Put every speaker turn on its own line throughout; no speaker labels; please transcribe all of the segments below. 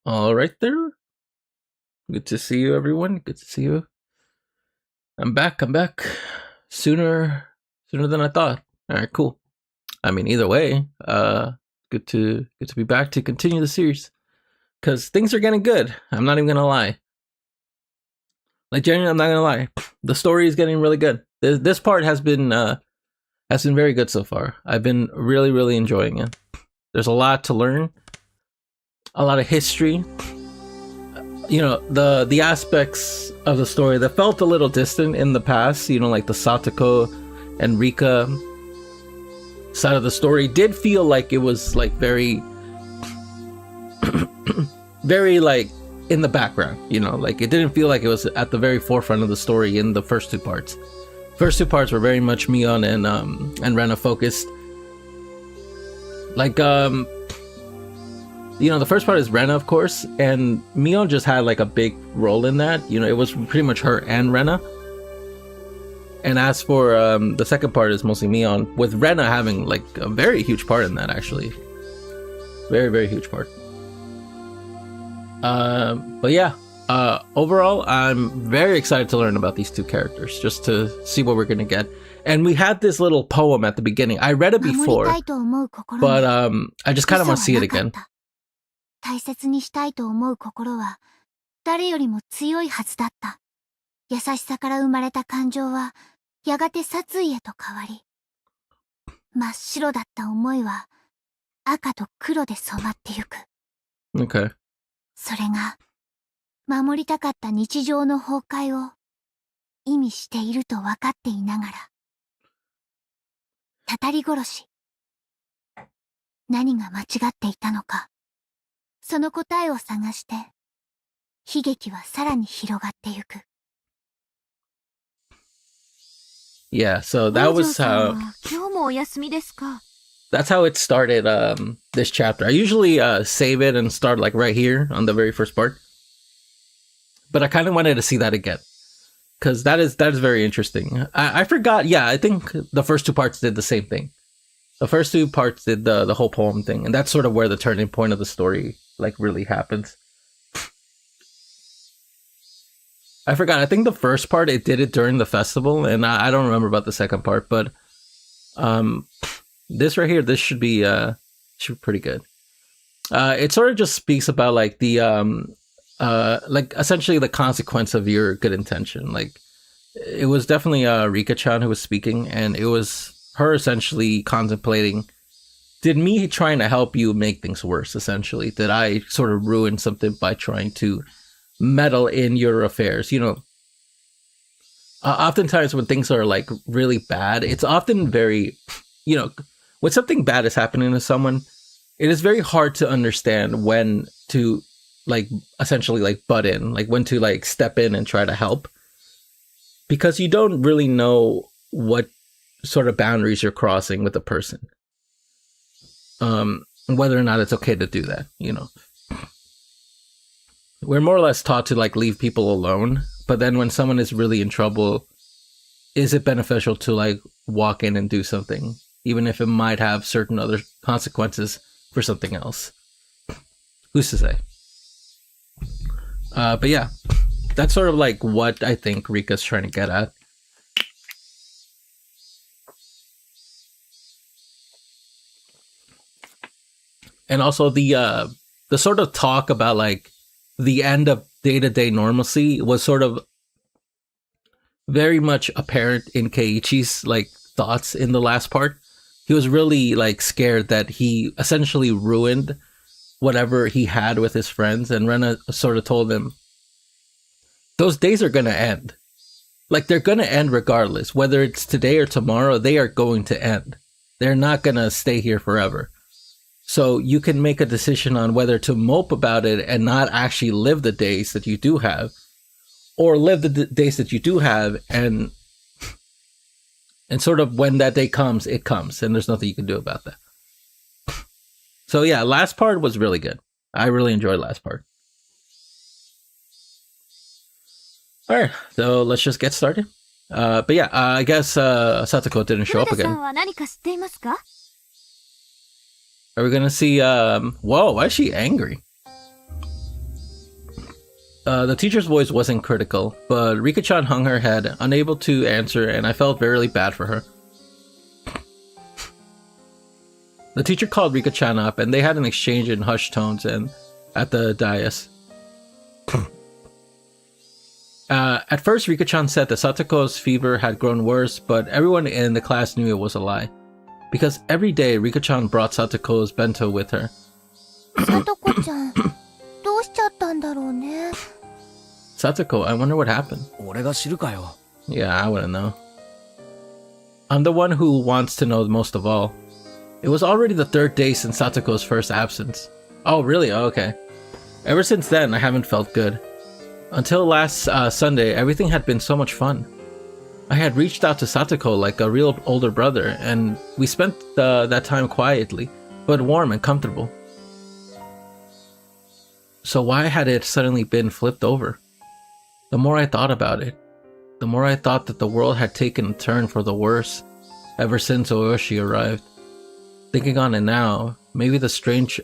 All right there. Good to see you, everyone. Good to see you. I'm back. Sooner than I thought. All right, cool. I mean, either way, good to be back to continue the series because things are getting good. I'm not even gonna lie. Like, genuinely, I'm not gonna lie. The story is getting really good. This part has been very good so far. I've been really enjoying it. There's a lot to learn, a lot of history. You know, the aspects of the story that felt a little distant in the past, you know, like the Satoko and Rika side of the story did feel like it was like very very like in the background, you know, like it didn't feel like it was at the very forefront of the story in the first two parts. First two parts were very much Mion and Rena focused. Like you know, the first part is Rena, of course, and Mion just had like a big role in that. You know, it was pretty much her and Rena. And as for the second part is mostly Mion, with Rena having like a very huge part in that, actually. Very huge part. But yeah, overall, I'm very excited to learn about these two characters, just to see what we're gonna get. And we had this little poem at the beginning. I read it before, but I just kind of want to see it again.
大切にしたいと思う心は誰よりも強いはずだった。優しさから生まれた感情はやがて殺意へと変わり、真っ白だった思いは赤と黒で染まってゆく。
Okay.
それが守りたかった日常の崩壊を意味していると分かっていながら。たたり殺し。何が間違っていたのか。その答えを探して、悲劇はさらに広がってゆく。
Yeah, so that was how.
今日もお休みですか?
That's how it started. This chapter. I usually save it and start like right here on the very first part, but I kind of wanted to see that again because that is very interesting. I forgot. Yeah, I think the first two parts did the same thing. The first two parts did the whole poem thing, and that's sort of where the turning point of the story like really happens. I forgot. I think the first part it did it during the festival, and I don't remember about the second part. But this right here, this should be pretty good. It sort of just speaks about like the like essentially the consequence of your good intention. Like it was definitely Rika-chan who was speaking, and it was her essentially contemplating. Did me trying to help you make things worse, essentially? Did I sort of ruin something by trying to meddle in your affairs? You know, oftentimes when things are like really bad, it's often very, you know, when something bad is happening to someone, it is very hard to understand when to like essentially like butt in, like when to like step in and try to help. Because you don't really know what sort of boundaries you're crossing with a person. Whether or not it's okay to do that, you know. We're more or less taught to like leave people alone, but then when someone is really in trouble, is it beneficial to like walk in and do something, even if it might have certain other consequences for something else? Who's to say? But yeah, that's sort of like what I think Rika's trying to get at. And also the sort of talk about like the end of day-to-day normalcy was sort of very much apparent in Keiichi's like thoughts in the last part. He was really like scared that he essentially ruined whatever he had with his friends, and Rena sort of told him those days are gonna end. Like they're gonna end regardless, whether it's today or tomorrow. They are going to end. They're not gonna stay here forever. So you can make a decision on whether to mope about it and not actually live the days that you do have, or live the days that you do have and sort of when that day comes, it comes, and there's nothing you can do about that. So yeah, last part was really good. I really enjoyed last part. All right, so let's just get started. But yeah, I guess Satoko didn't show up again. Are we gonna see, whoa, why is she angry? The teacher's voice wasn't critical, but Rika-chan hung her head, unable to answer, and I felt very bad for her. The teacher called Rika-chan up, and they had an exchange in hushed tones and at the dais. At first, Rika-chan said that Satoko's fever had grown worse, but everyone in the class knew it was a lie. Because every day, Rika-chan brought Satoko's bento with her.
Satoko-chan, どうしちゃったんだろうね?
Satoko, I wonder what happened.
俺が知るかよ。
Yeah, I wouldn't know. I'm the one who wants to know most of all. It was already the 3rd day since Satoko's first absence. Oh, really? Oh, okay. Ever since then, I haven't felt good. Until last Sunday, everything had been so much fun. I had reached out to Satoko like a real older brother, and we spent that time quietly, but warm and comfortable. So why had it suddenly been flipped over? The more I thought about it, the more I thought that the world had taken a turn for the worse ever since Oyoshi arrived. Thinking on it now, maybe the strange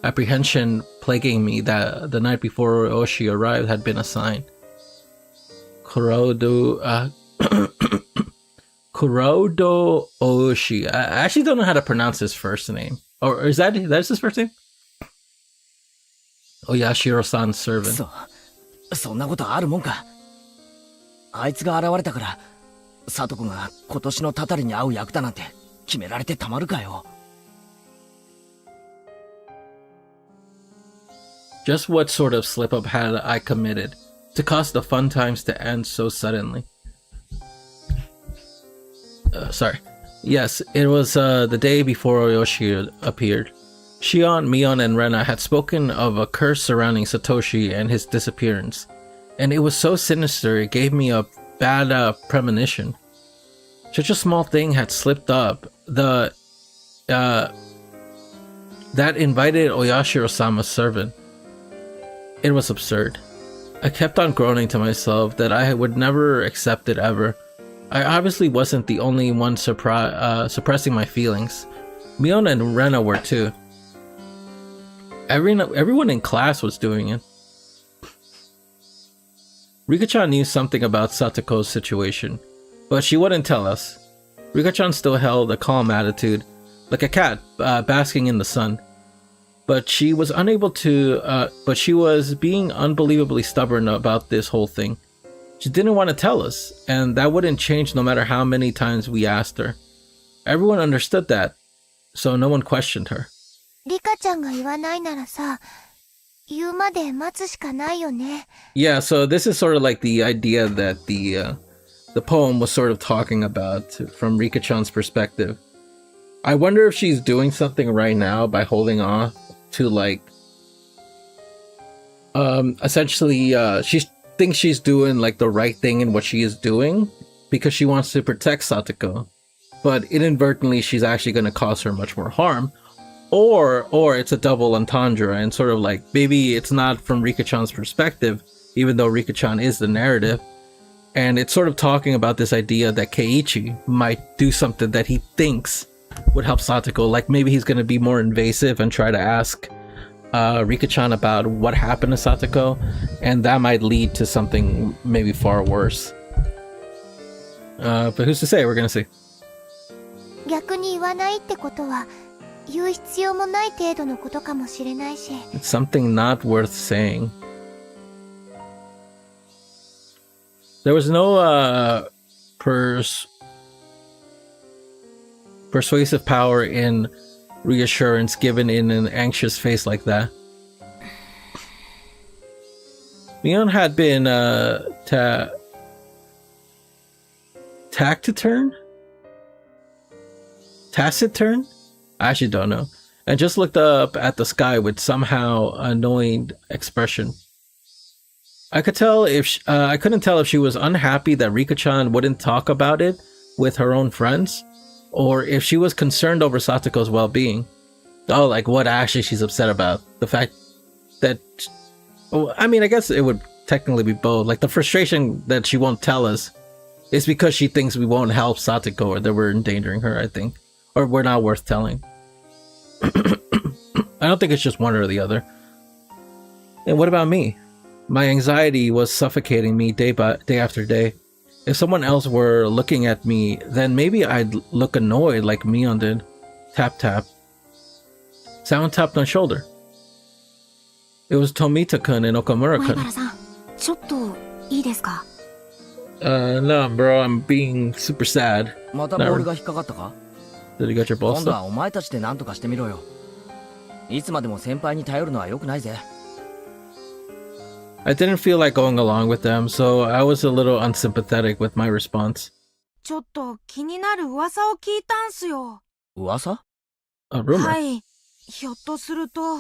apprehension plaguing me that the night before Oyoshi arrived had been a sign. Kurodo Oyoshi. I actually don't know how to pronounce his first name. Or is that his first name? Oyashiro-san's servant.
そんなことあるもんか。あいつが現れたから、サトコが今年のタタリに会う役だなんて決められてたまるかよ。
Just what sort of slip-up had I committed to cause the fun times to end so suddenly? Sorry. Yes, it was the day before Oyoshi appeared. Shion, Mion, and Rena had spoken of a curse surrounding Satoshi and his disappearance, and it was so sinister it gave me a bad premonition. Such a small thing had slipped up. That invited Oyashiro-sama's servant. It was absurd. I kept on groaning to myself that I would never accept it ever. I obviously wasn't the only one suppressing my feelings. Mion and Rena were too. Everyone in class was doing it. Rika-chan knew something about Satoko's situation, but she wouldn't tell us. Rika-chan still held a calm attitude, like a cat basking in the sun. But she was being unbelievably stubborn about this whole thing. She didn't want to tell us, and that wouldn't change no matter how many times we asked her. Everyone understood that, so no one questioned her.
リカちゃんが言わないならさ、言うまで待つしかないよね。
Yeah, so this is sort of like the idea that the poem was sort of talking about from Rika-chan's perspective. I wonder if she's doing something right now by holding on to like essentially she thinks she's doing like the right thing in what she is doing because she wants to protect Satoko, but inadvertently she's actually going to cause her much more harm, or it's a double entendre and sort of like maybe it's not from Rika-chan's perspective, even though Rika-chan is the narrative, and it's sort of talking about this idea that Keiichi might do something that he thinks would help Satoko, like maybe he's going to be more invasive and try to ask Rika-chan about what happened to Satoko, and that might lead to something maybe far worse. But who's to say? We're going to see.
逆に言わないってことは、言う必要もない程度のことかもしれないし。
It's something not worth saying. There was no persuasive power in reassurance given in an anxious face like that. Mion had been taciturn? I actually don't know. And just looked up at the sky with somehow annoyed expression. I couldn't tell if she was unhappy that Rika-chan wouldn't talk about it with her own friends, or if she was concerned over Satoko's well-being. Oh, like what actually she's upset about. The fact that... Well, I mean, I guess it would technically be both. Like, the frustration that she won't tell us is because she thinks we won't help Satoko, or that we're endangering her, I think. Or we're not worth telling. I don't think it's just one or the other. And what about me? My anxiety was suffocating me day after day. If someone else were looking at me, then maybe I'd look annoyed like Mion did. Tap tap. Someone tapped on shoulder. It was Tomita-kun and Okamura-kun.
上原さん、ちょっといいですか？
No, bro, I'm being super sad.
またボールが引っかかったか？
Did you get your ball
今度は
stuck?
お前たちで何とかしてみろよ。いつまでも先輩に頼るのは良くないぜ。
I didn't feel like going along with them, so I was a little unsympathetic with my response.
ちょっと気になる噂を聞いたんすよ。
噂？
A rumor.
はい。ひょっとすると、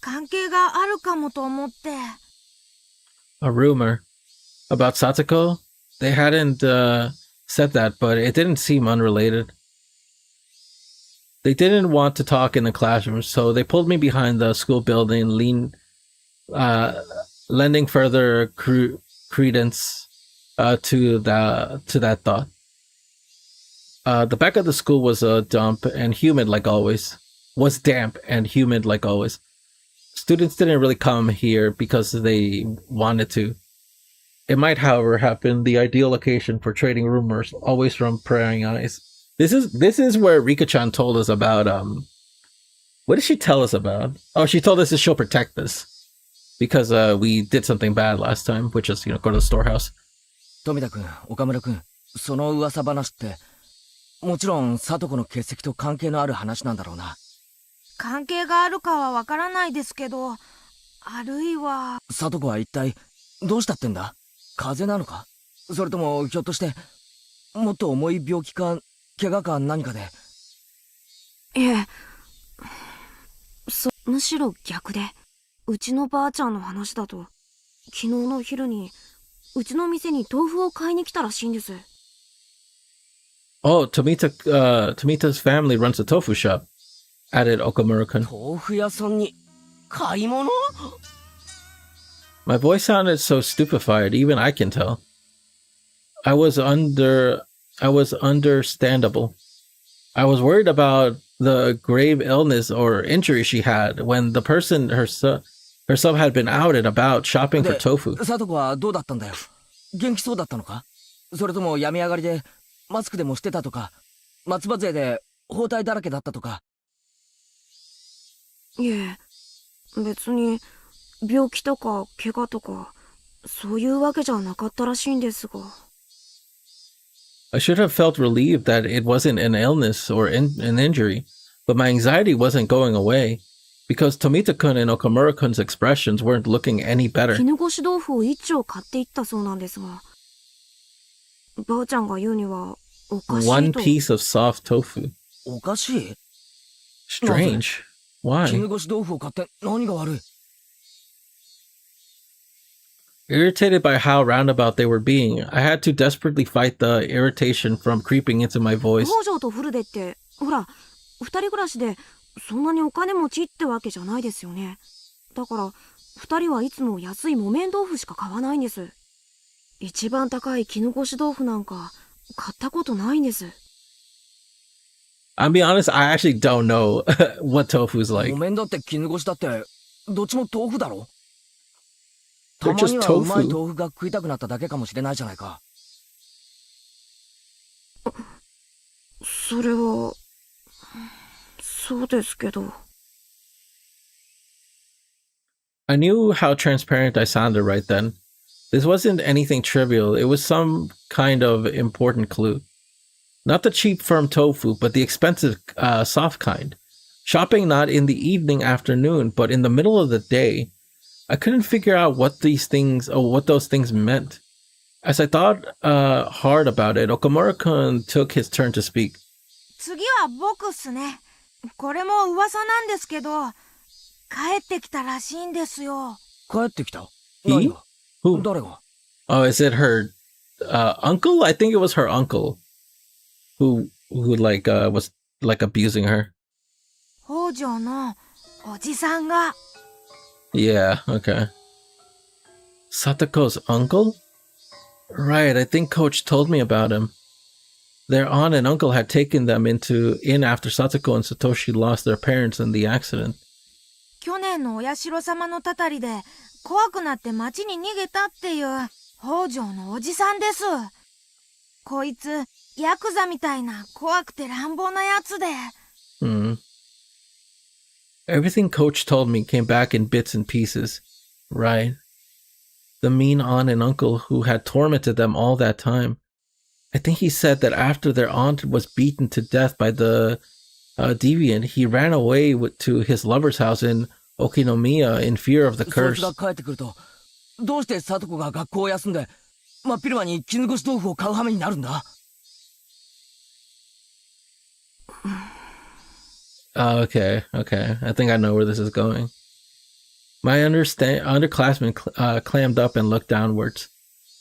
関係があるかもと思って。
A rumor. About Satoko? They hadn't said that, but it didn't seem unrelated. They didn't want to talk in the classroom, so they pulled me behind the school building, lending further credence to that thought. The back of the school was damp and humid like always. Students didn't really come here because they wanted to. It might, however, have been the ideal location for trading rumors, always from prying eyes. This is where Rika-chan told us about what did she tell us about? Oh, she told us that she'll protect us because we did something bad last time, which is, go to the storehouse.
富田君、岡村君、その噂話って、もちろん聡子の欠席と関係のある話なんだろうな。
関係があるかはわからないですけど、あるいは。
聡子は一体どうしたってんだ？風邪なのか？それともひょっとしてもっと重い病気か怪我か何かで？
いえ、むしろ逆で、うちのばあちゃんの話だと、昨日の昼にうちの店に豆腐を買いに来たらしいんです。
Oh, Tomita's family runs a tofu shop, added Okamura-kun.
豆腐屋さんに買い物？
My voice sounded so stupefied, even I can tell. I was understandable. I was worried about the grave illness or injury she had when the person herself had been outed about shopping for tofu.
聡子はどうだったんだよ？元気そうだったのか？それとも病み上がりでマスクでもしてたとか、松葉杖で包帯だらけだったとか？
いえ、別に病気とか怪我とかそういうわけじゃなかったらしいんですが。
I should have felt relieved that it wasn't an illness or an injury, but my anxiety wasn't going away because Tomita-kun and Okamura-kun's expressions weren't looking any better.
絹ごし豆腐を一丁買っていったそうなんですが、ばあちゃんが言うにはおかしいと。
One piece of soft tofu.
おかしい？
Strange. Why?
絹ごし豆腐を買って何が悪い？
Irritated by how roundabout they were being, I had to desperately fight the irritation from creeping into my voice.
北条とフルデって、ほら、二人暮らしでそんなにお金持ちってわけじゃないですよね。だから、二人はいつも安い木綿豆腐しか買わないんです。一番高い絹ごし豆腐なんか買ったことないんです。
I'll be honest, I actually don't know what tofu's like.
木綿だって絹ごしだってどっちも豆腐だろ？
They're
たま
just
にはうまい
tofu.
豆腐が食いたくなっただけかもしれないじゃないか。
それは、そうですけど。
I knew how transparent I sounded right then. This wasn't anything trivial. It was some kind of important clue. Not the cheap firm tofu, but the expensive soft kind. Shopping not in the evening afternoon, but in the middle of the day. I couldn't figure out what those things meant. As I thought hard about it, Okamura-kun took his turn to speak.
次は僕っすね。これも噂なんですけど、帰ってきたらしいんですよ。
帰ってきた？
He?
何が？
Who?
誰が？
Oh, is it her uncle? I think it was her uncle who like was like abusing her.
北条のおじさんが。
Yeah, okay. Satoko's uncle? Right, I think Coach told me about him. Their aunt and uncle had taken them in after Satoko and Satoshi lost their parents in the accident.
去年のお社様のたたりで
怖くなって町に逃げたっていう北条のおじさんです。こいつヤクザみたいな怖くて乱暴なやつで。
Everything Coach told me came back in bits and pieces. Right. The mean aunt and uncle who had tormented them all that time. I think he said that after their aunt was beaten to death by the deviant, he ran away to his lover's house in Okinomiya in fear of the
そいつ
curse.
が帰ってくると、どうして聡子が学校を休んで真っ昼間に絹ごし豆腐を買う羽目になるんだ。
Okay. I think I know where this is going. My underclassmen clammed up and looked downwards.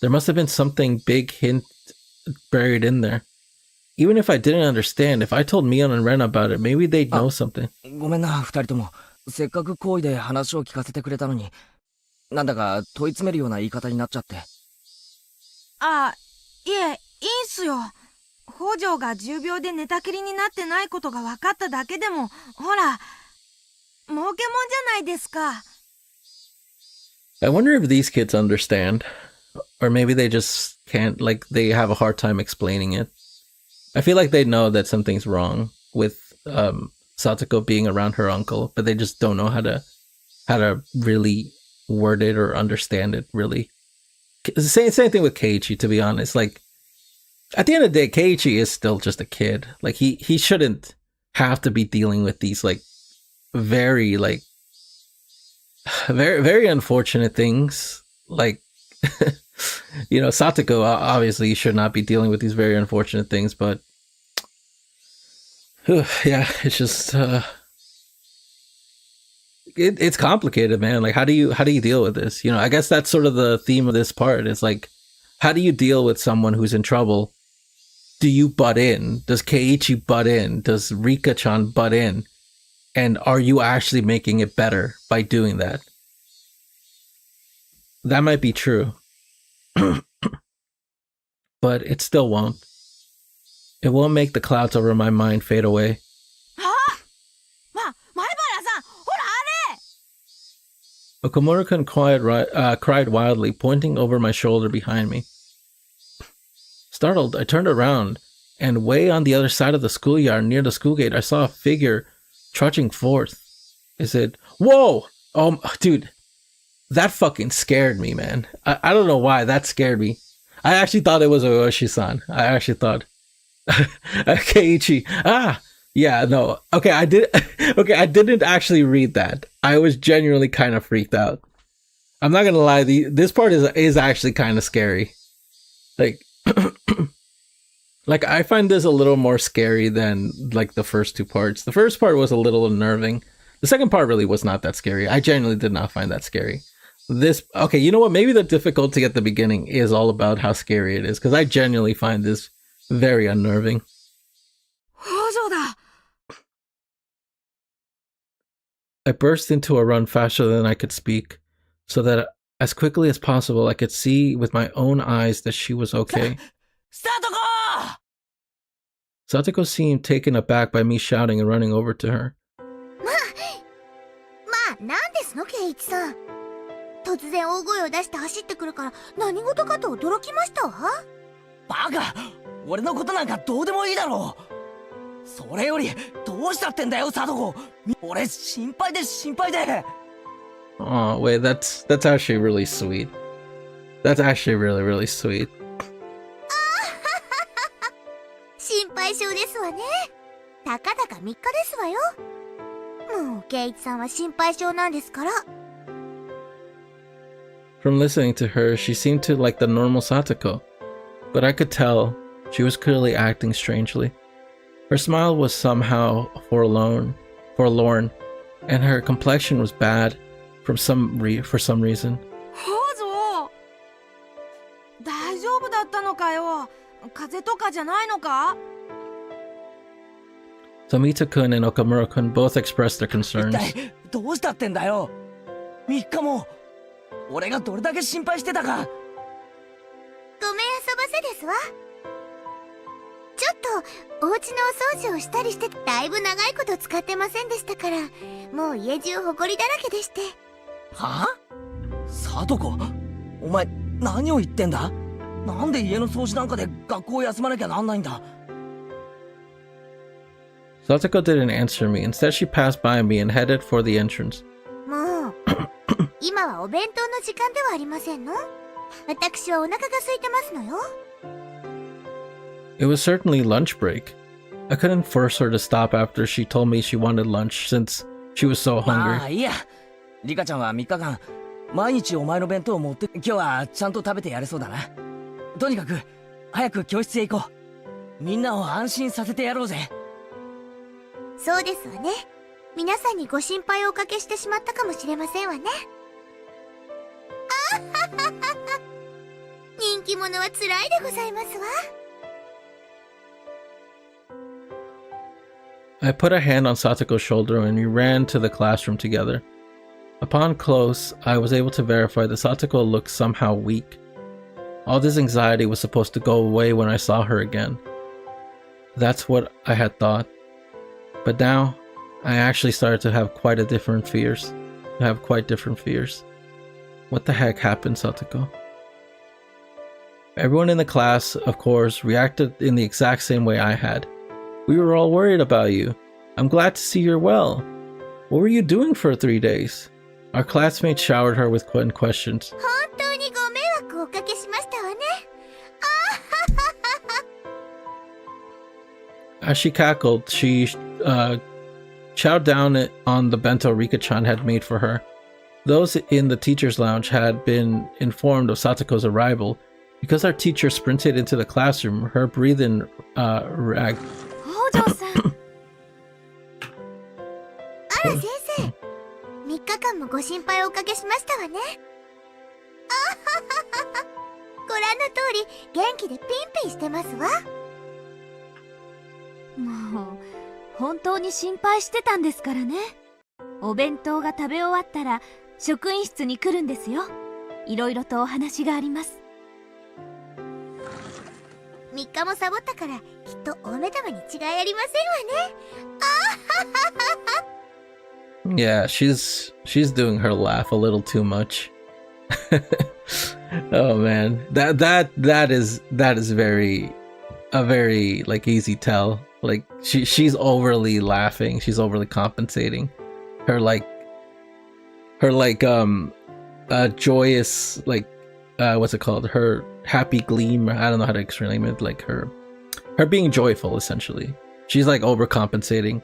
There must have been something big hint buried in there. Even if I didn't understand, if I told Mion and Ren about it, maybe they'd know something.
ごめんな、二人とも。せっかく好意で話を聞かせてくれたのに、なんだか問い詰めるような言い方になっちゃって。
あ、いえ、いいんすよ。北条が重病で寝たきりになってないことが分かっただけでも、ほら、儲けもんじゃないですか。
I wonder if these kids understand. Or maybe they just can't, like, they have a hard time explaining it. I feel like they know that something's wrong with Satoko being around her uncle, but they just don't know how to really word it or understand it, really. Same thing with Keiichi, to be honest. Like, at the end of the day, Keiichi is still just a kid. Like, he shouldn't have to be dealing with these, like, very, very unfortunate things. Like, you know, Satoko obviously should not be dealing with these very unfortunate things, but yeah, it's just it's complicated, man. Like, how do you deal with this? You know, I guess that's sort of the theme of this part. It's like, how do you deal with someone who's in trouble? Do you butt in? Does Keiichi butt in? Does Rika-chan butt in? And are you actually making it better by doing that? That might be true. But it still won't. It won't make the clouds over my mind fade away. Okamura-kun cried wildly, pointing over my shoulder behind me. Startled, I turned around, and way on the other side of the schoolyard, near the school gate, I saw a figure trudging forth. Is it... Whoa! Oh, dude. That fucking scared me, man. I don't know why, that scared me. I actually thought it was Orochi-san. I actually thought... Keiichi. Yeah, no. Okay, I didn't actually read that. I was genuinely kind of freaked out. I'm not gonna lie, this part is actually kind of scary. Like... Like, I find this a little more scary than, like, the first two parts. The first part was a little unnerving. The second part really was not that scary. I genuinely did not find that scary. Okay, you know what? Maybe the difficulty at the beginning is all about how scary it is, because I genuinely find this very unnerving. I burst into a run faster than I could speak, so that as quickly as possible I could see with my own eyes that she was okay.
Satoko!
Satoko seemed taken aback by me shouting and running over to her.
何ですの、ケイイチさん。突然大声を出して走ってくるから何事かと驚きましたわ。
バカ！俺のことなんかどうでもいいだろう。それよりどうしたってんだよ、サトコ。俺心配で。
Oh, wait, that's actually really sweet. That's actually really, really sweet.
心配性ですわね。たかだか3日ですわよ。もうケイイチさんは心配性なんですから。
From listening to her, she seemed to like the normal Satoko, but I could tell she was clearly acting strangely. Her smile was somehow forlorn, and her complexion was bad for some reason.
北条、大丈夫だったのかよ。風邪とかじゃないのか？
Tomita-kun and Okamura-kun both expressed their concerns.
一体どうしたってんだよ。3日も俺がどれだけ心配してたか。
ごめんあそばせですわ。ちょっとお家のお掃除をしたりしてだいぶ長いこと使ってませんでしたから、もう家中ホコリだらけでして。
はあ？サトコ、お前何を言ってんだ？なんで家の掃除なんかで学校を休まなきゃなんないんだ？
Satoko didn't answer me. Instead, she passed by me and headed for the entrance.
もう、今はお弁当の時間ではありませんの？私はお腹が空いてますのよ。
It was certainly lunch break. I couldn't force her to stop after she told me she wanted lunch since she was so
ま
hungry.
あいいや。リカちゃんは3日間毎日お前の弁当を持って今日はちゃんと食べてやれそうだな。とにかく早く教室へ行こう。みんなを安心させてやろうぜ。
そうですわね。皆さんにご心配をおかけしてしまったかもしれませんわね。あはははは。人気者は辛いでございますわ。
I put a hand on Satoko's shoulder and we ran to the classroom together. Upon close, I was able to verify that Satoko looked somehow weak. All this anxiety was supposed to go away when I saw her again. That's what I had thought. But now, I actually started to have quite different fears. What the heck happened, Satoko? Everyone in the class, of course, reacted in the exact same way I had. We were all worried about you. I'm glad to see you're well. What were you doing for 3 days? Our classmates showered her with questions.
本当にご迷惑をおかけしましたわね。
As she cackled, she chowed down on the bento Rika-chan had made for her. Those in the teacher's lounge had been informed of Satoko's arrival. Because our teacher sprinted into the classroom, her breathing ragged.
北条さん。あら先生、3日間もご心配をおかけしましたわね。ご覧の通り元気でピンピンしてますわ。
もう本当に心配してたんですからね。お弁当が食べ終わったら職員室に来るんですよ。いろいろとお話があります。
3日もサボったからきっと大目玉に違いありませんわね。
Yeah, she's doing her laugh a little too much. Oh man, that is a very like easy tell. Like she's overly laughing. She's overly compensating. Her joyous what's it called? Her happy gleam. I don't know how to explain it. Like her being joyful essentially. She's like overcompensating.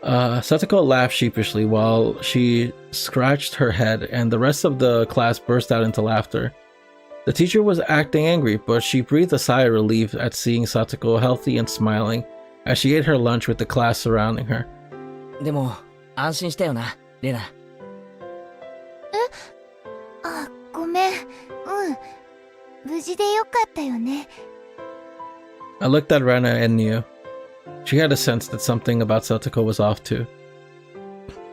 Satoko laughed sheepishly while she scratched her head, and the rest of the class burst out into laughter. The teacher was acting angry, but she breathed a sigh of relief at seeing Satoko healthy and smiling as she ate her lunch with the class surrounding her.
でも安心したよな、レナ。
あ、ごめん。無事でよかったよね。
I looked at Rena and knew. She had a sense that something about Satoko was off too.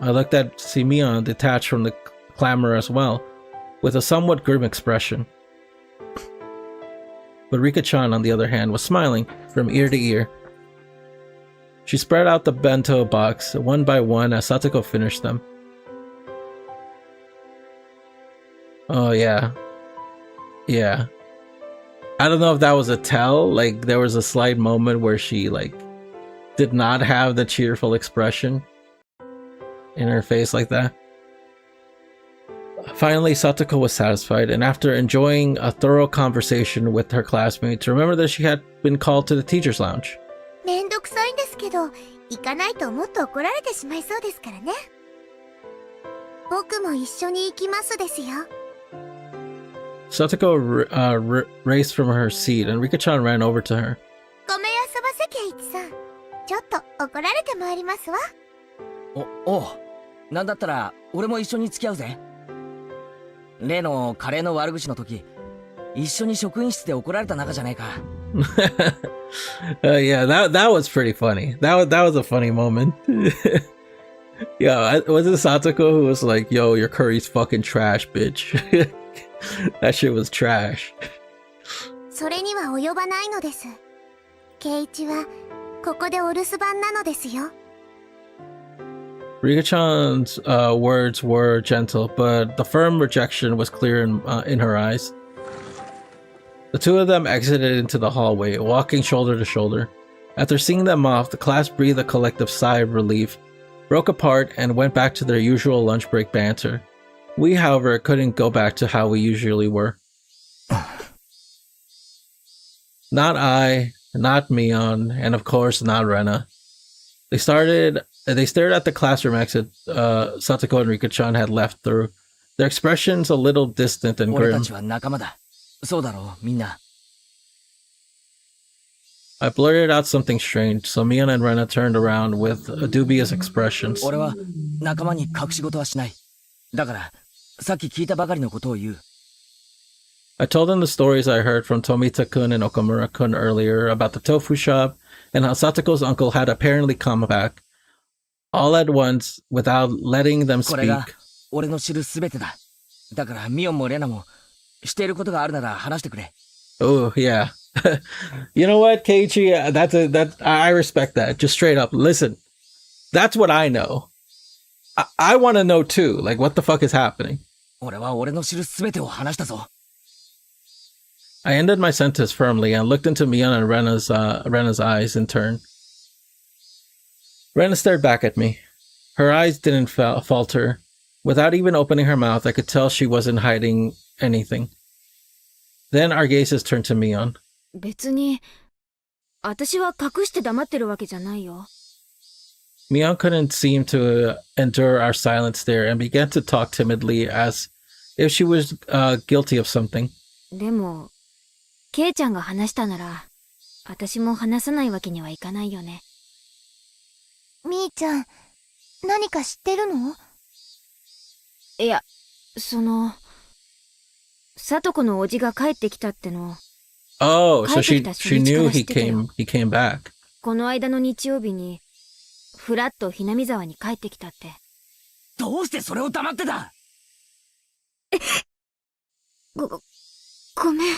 I looked at Simeon detached from the clamor as well, with a somewhat grim expression. But Rika-chan, on the other hand, was smiling from ear to ear. She spread out the bento box one by one as Satoko finished them. Oh yeah. Yeah. I don't know if that was a tell, like there was a slight moment where she like did not have the cheerful expression in her face like that. Finally, Satoko was satisfied, and after enjoying a thorough conversation with her classmates, remembered that she had been called to the teacher's lounge.
めんどくさいんですけど、行かないともっと怒られてしまいそうですからね。僕も一緒に行きますですよ。
Satoko raced from her seat, and Rika-chan ran over to her.
ごめんあそばせケイチさん。ちょっと怒られてまいりますわ。
おう。なんだったら俺も一緒に付き合うぜ。例のカレーの悪口の時、一緒に職員室で怒られた仲じゃねえか。
Yeah, that was pretty funny. That was a funny moment. Yeah, was it Satoko who was like, "Yo, your curry's fucking trash, bitch." That shit was trash.
それには及ばないのです。ケイチはここでお留守番なのですよ。
Rika-chan's words were gentle, but the firm rejection was clear in her eyes. The two of them exited into the hallway, walking shoulder to shoulder. After seeing them off, the class breathed a collective sigh of relief, broke apart, and went back to their usual lunch break banter. We, however, couldn't go back to how we usually were. Not I, not Mion, and of course not Rena. They stared at the classroom exit Satoko and Rika-chan had left through, their expressions a little distant and
俺
grim.
たちは仲間だ。そうだろう、みんな。
I blurted out something strange, so Mion and Rena turned around with dubious expressions.
俺は仲間に隠し事はしない。だから、さっき聞いたばかりのことを言う。
I told them the stories I heard from Tomita-kun and Okamura-kun earlier about the tofu shop and how Satoko's uncle had apparently come back, all at once, without letting them
これが
speak.
俺の知るすべてだ。だから、ミオンもレナも、していることがあるなら話してくれ。
Oh, yeah. You know what, Keiichi? I respect that. Just straight up. Listen, that's what I know. I want to know too. Like, what the fuck is happening?
俺は俺の知るすべてを話したぞ。
I ended my sentence firmly and looked into Mion and Rena's eyes in turn. Rena stared back at me. Her eyes didn't falter. Without even opening her mouth, I could tell she wasn't hiding anything. Then our gazes turned to Mion.
別に、私は隠して黙ってるわけじゃないよ。
Mion couldn't seem to endure our silent stare and began to talk timidly as if she was guilty of something.
でも、ケイちゃんが話したなら、私も話さないわけにはいかないよね。
みーちゃん、何か知ってるの？
いや、聡子のおじが帰ってきたっての。
Oh, so
帰ってきた初
she
日か
knew
ら知ってたよ。
he came back.
この間の日曜日に、ふらっとひなみ沢に帰ってきたって。
どうしてそれを黙ってた？
ごめん。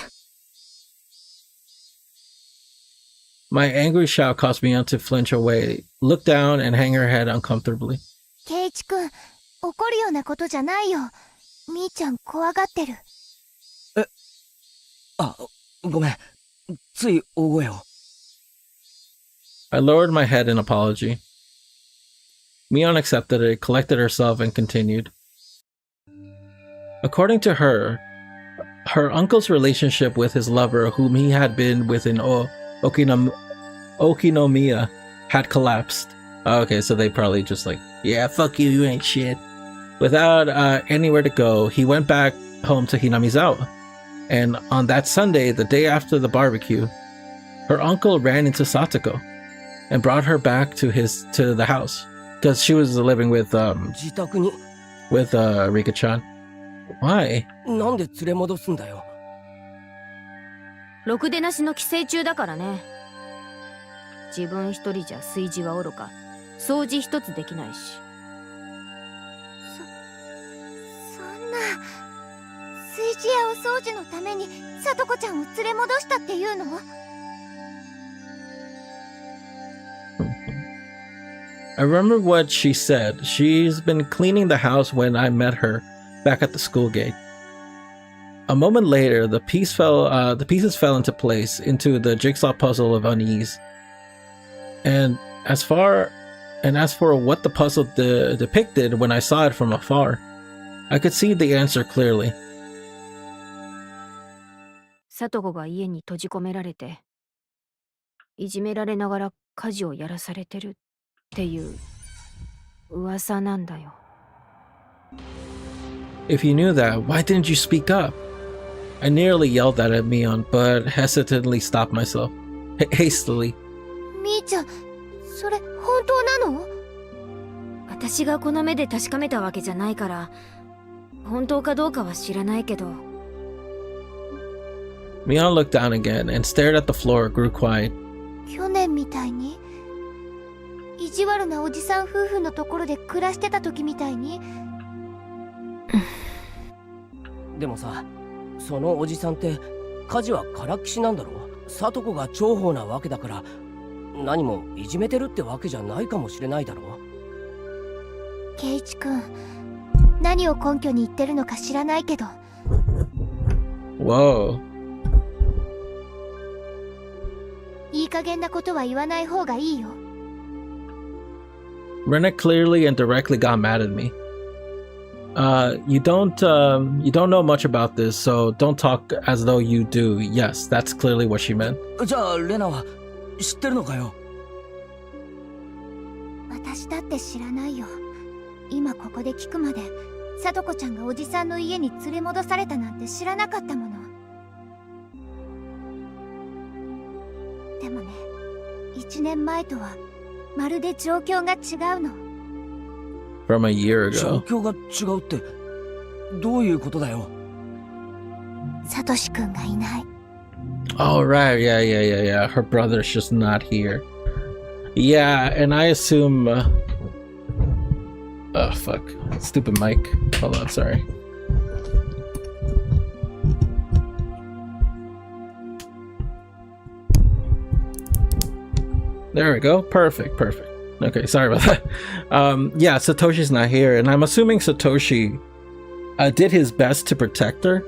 My angry shout caused Mion to flinch away, look down, and hang her head uncomfortably.
ケイチくん、怒るようなことじゃないよ。みーちゃん怖がってる。
あ、ごめん。つい大声を。
I lowered my head in apology. Mion accepted it, collected herself, and continued. According to her, her uncle's relationship with his lover, whom he had been with in Okinomiya, had collapsed. Okay, so they probably just like, yeah, fuck you, you ain't shit. Without anywhere to go, he went back home to Hinamizawa. And on that Sunday, the day after the barbecue, her uncle ran into Satoko and brought her back to the house because she was living with
自宅に
Rika-chan. Why?
なんで連れ戻すんだよ。
ろくでなしの寄生虫だからね。自分一人じゃ炊事はおろか、掃除一つできないし。
そんな、炊事やお掃除のためにさとこちゃんを連れ戻したっていうの？
I remember what she said. She's been cleaning the house when I met her back at the school gate. A moment later, the pieces fell into place into the jigsaw puzzle of unease. And as for what the puzzle depicted when I saw it from afar, I could see the answer clearly.
聡子が家に閉じ込められて、いじめられながら家事をやらされてるっていう噂なんだよ。
If you knew that, why didn't you speak up? I nearly yelled that at Mion, but hesitantly stopped myself. Hastily.
みーちゃん、それ本当なの？
私がこの目で確かめたわけじゃないから、本当かどうかは知らないけど。
Mion looked down again and stared at the floor, grew quiet.
去年みたいに？意地悪なおじさん夫婦のところで暮らしてた時みたいに？
でもさ、そのおじさんって家事はからっきしなんだろ？聡子が重宝なわけだから、何もいじめてるってわけじゃないかもしれないだろ？
圭一くん、何を根拠に言ってるのか知らないけど。
Whoa.
いい加減なことは言わない方がいいよ。
Rena clearly and directly got mad at me. You don't know much about this, so don't talk as though you do. Yes, that's clearly what she meant.
じゃあレナは知ってるのかよ。
私だって知らないよ。今ここで聞くまで、さとこちゃんがおじさんの家に連れ戻されたなんて知らなかったもの。でもね、1年前とはまるで状況が違うの。
From a year
状
ago.
況が違うってどういうことだよ。
サトシくんがいない。
Oh, right. Yeah. Her brother's just not here. Yeah, and I assume... oh, fuck. Stupid mic. Hold on, sorry. There we go. Perfect. Okay, sorry about that. Yeah, Satoshi's not here, and I'm assuming Satoshi did his best to protect her,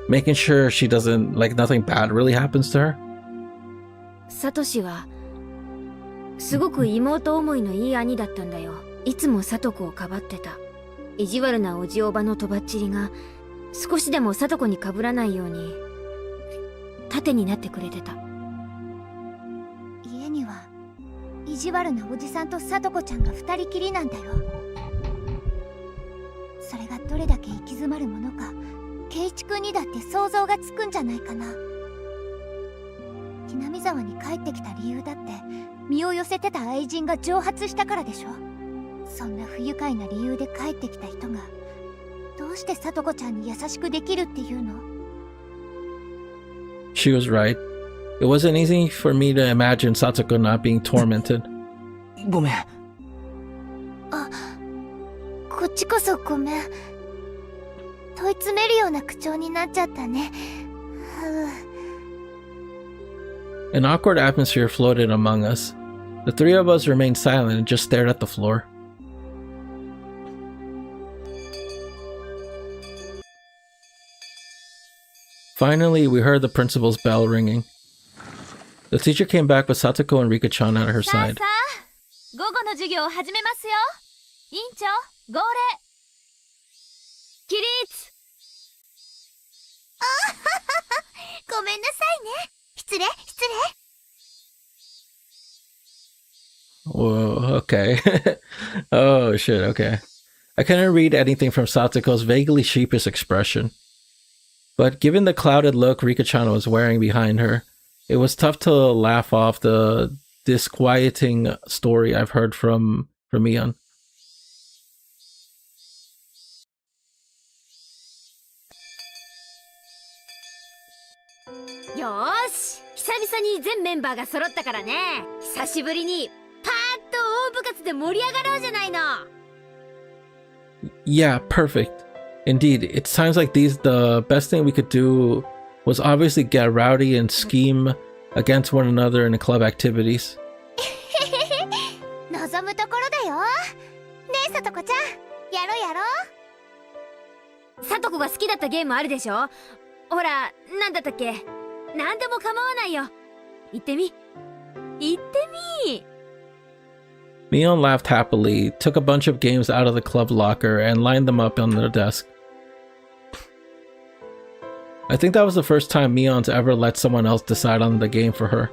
making sure she doesn't, like, nothing bad really happens to her.
サトシはすごく妹思いのいい兄だったんだよ。いつもサトコをかばってた。意地悪なおじおばのとばっちりが少しでもサトコにかぶらないように盾になってくれてた。
家には意地悪なおじさんとさとこちゃんが二人きりなんだよ。それがどれだけ行き詰まるものか、圭一くんにだって想像がつくんじゃないかな。木南沢に帰ってきた理由だって、身を寄せてた愛人が蒸発したからでしょ。そんな不愉快な理由で帰ってきた人がどうしてさとこちゃんに優しくできるっていうの？
She was right. It wasn't easy for me to imagine Satsuko not being tormented.
ごめん。
あ、こっちこそごめん。問い詰めるような口調になっちゃったね。
An awkward atmosphere floated among us. The three of us remained silent and just stared at the floor. Finally, we heard the principal's bell ringing. The teacher came back with Satsuko and Rika-chan at her
さあ
side.
さあ、午後の授業を始めますよ。委員長、号令。起立。
ごめんなさいね。失礼。
Whoa, okay. Oh, shit, okay. I couldn't read anything from Satsuko's vaguely sheepish expression. But given the clouded look Rika-chan was wearing behind her, it was tough to laugh off the disquieting story I've heard from Mion.
よーし、久々に全メンバーが揃ったからね。久しぶりにパーッと大部活で盛り上がろうじゃないの。
Yeah, perfect. Indeed, it's times like these the best thing we could do was obviously get rowdy and scheme against one another in the club activities.
望むところだよ。ねえ、さとこちゃん、やろう。
サトコが好きだったゲームあるでしょ。ほら、なんだったっけ。なんでも構わないよ。言ってみ。
Mion laughed happily, took a bunch of games out of the club locker, and lined them up on their desk. I think that was the first time Mion's ever let someone else decide on the game for her.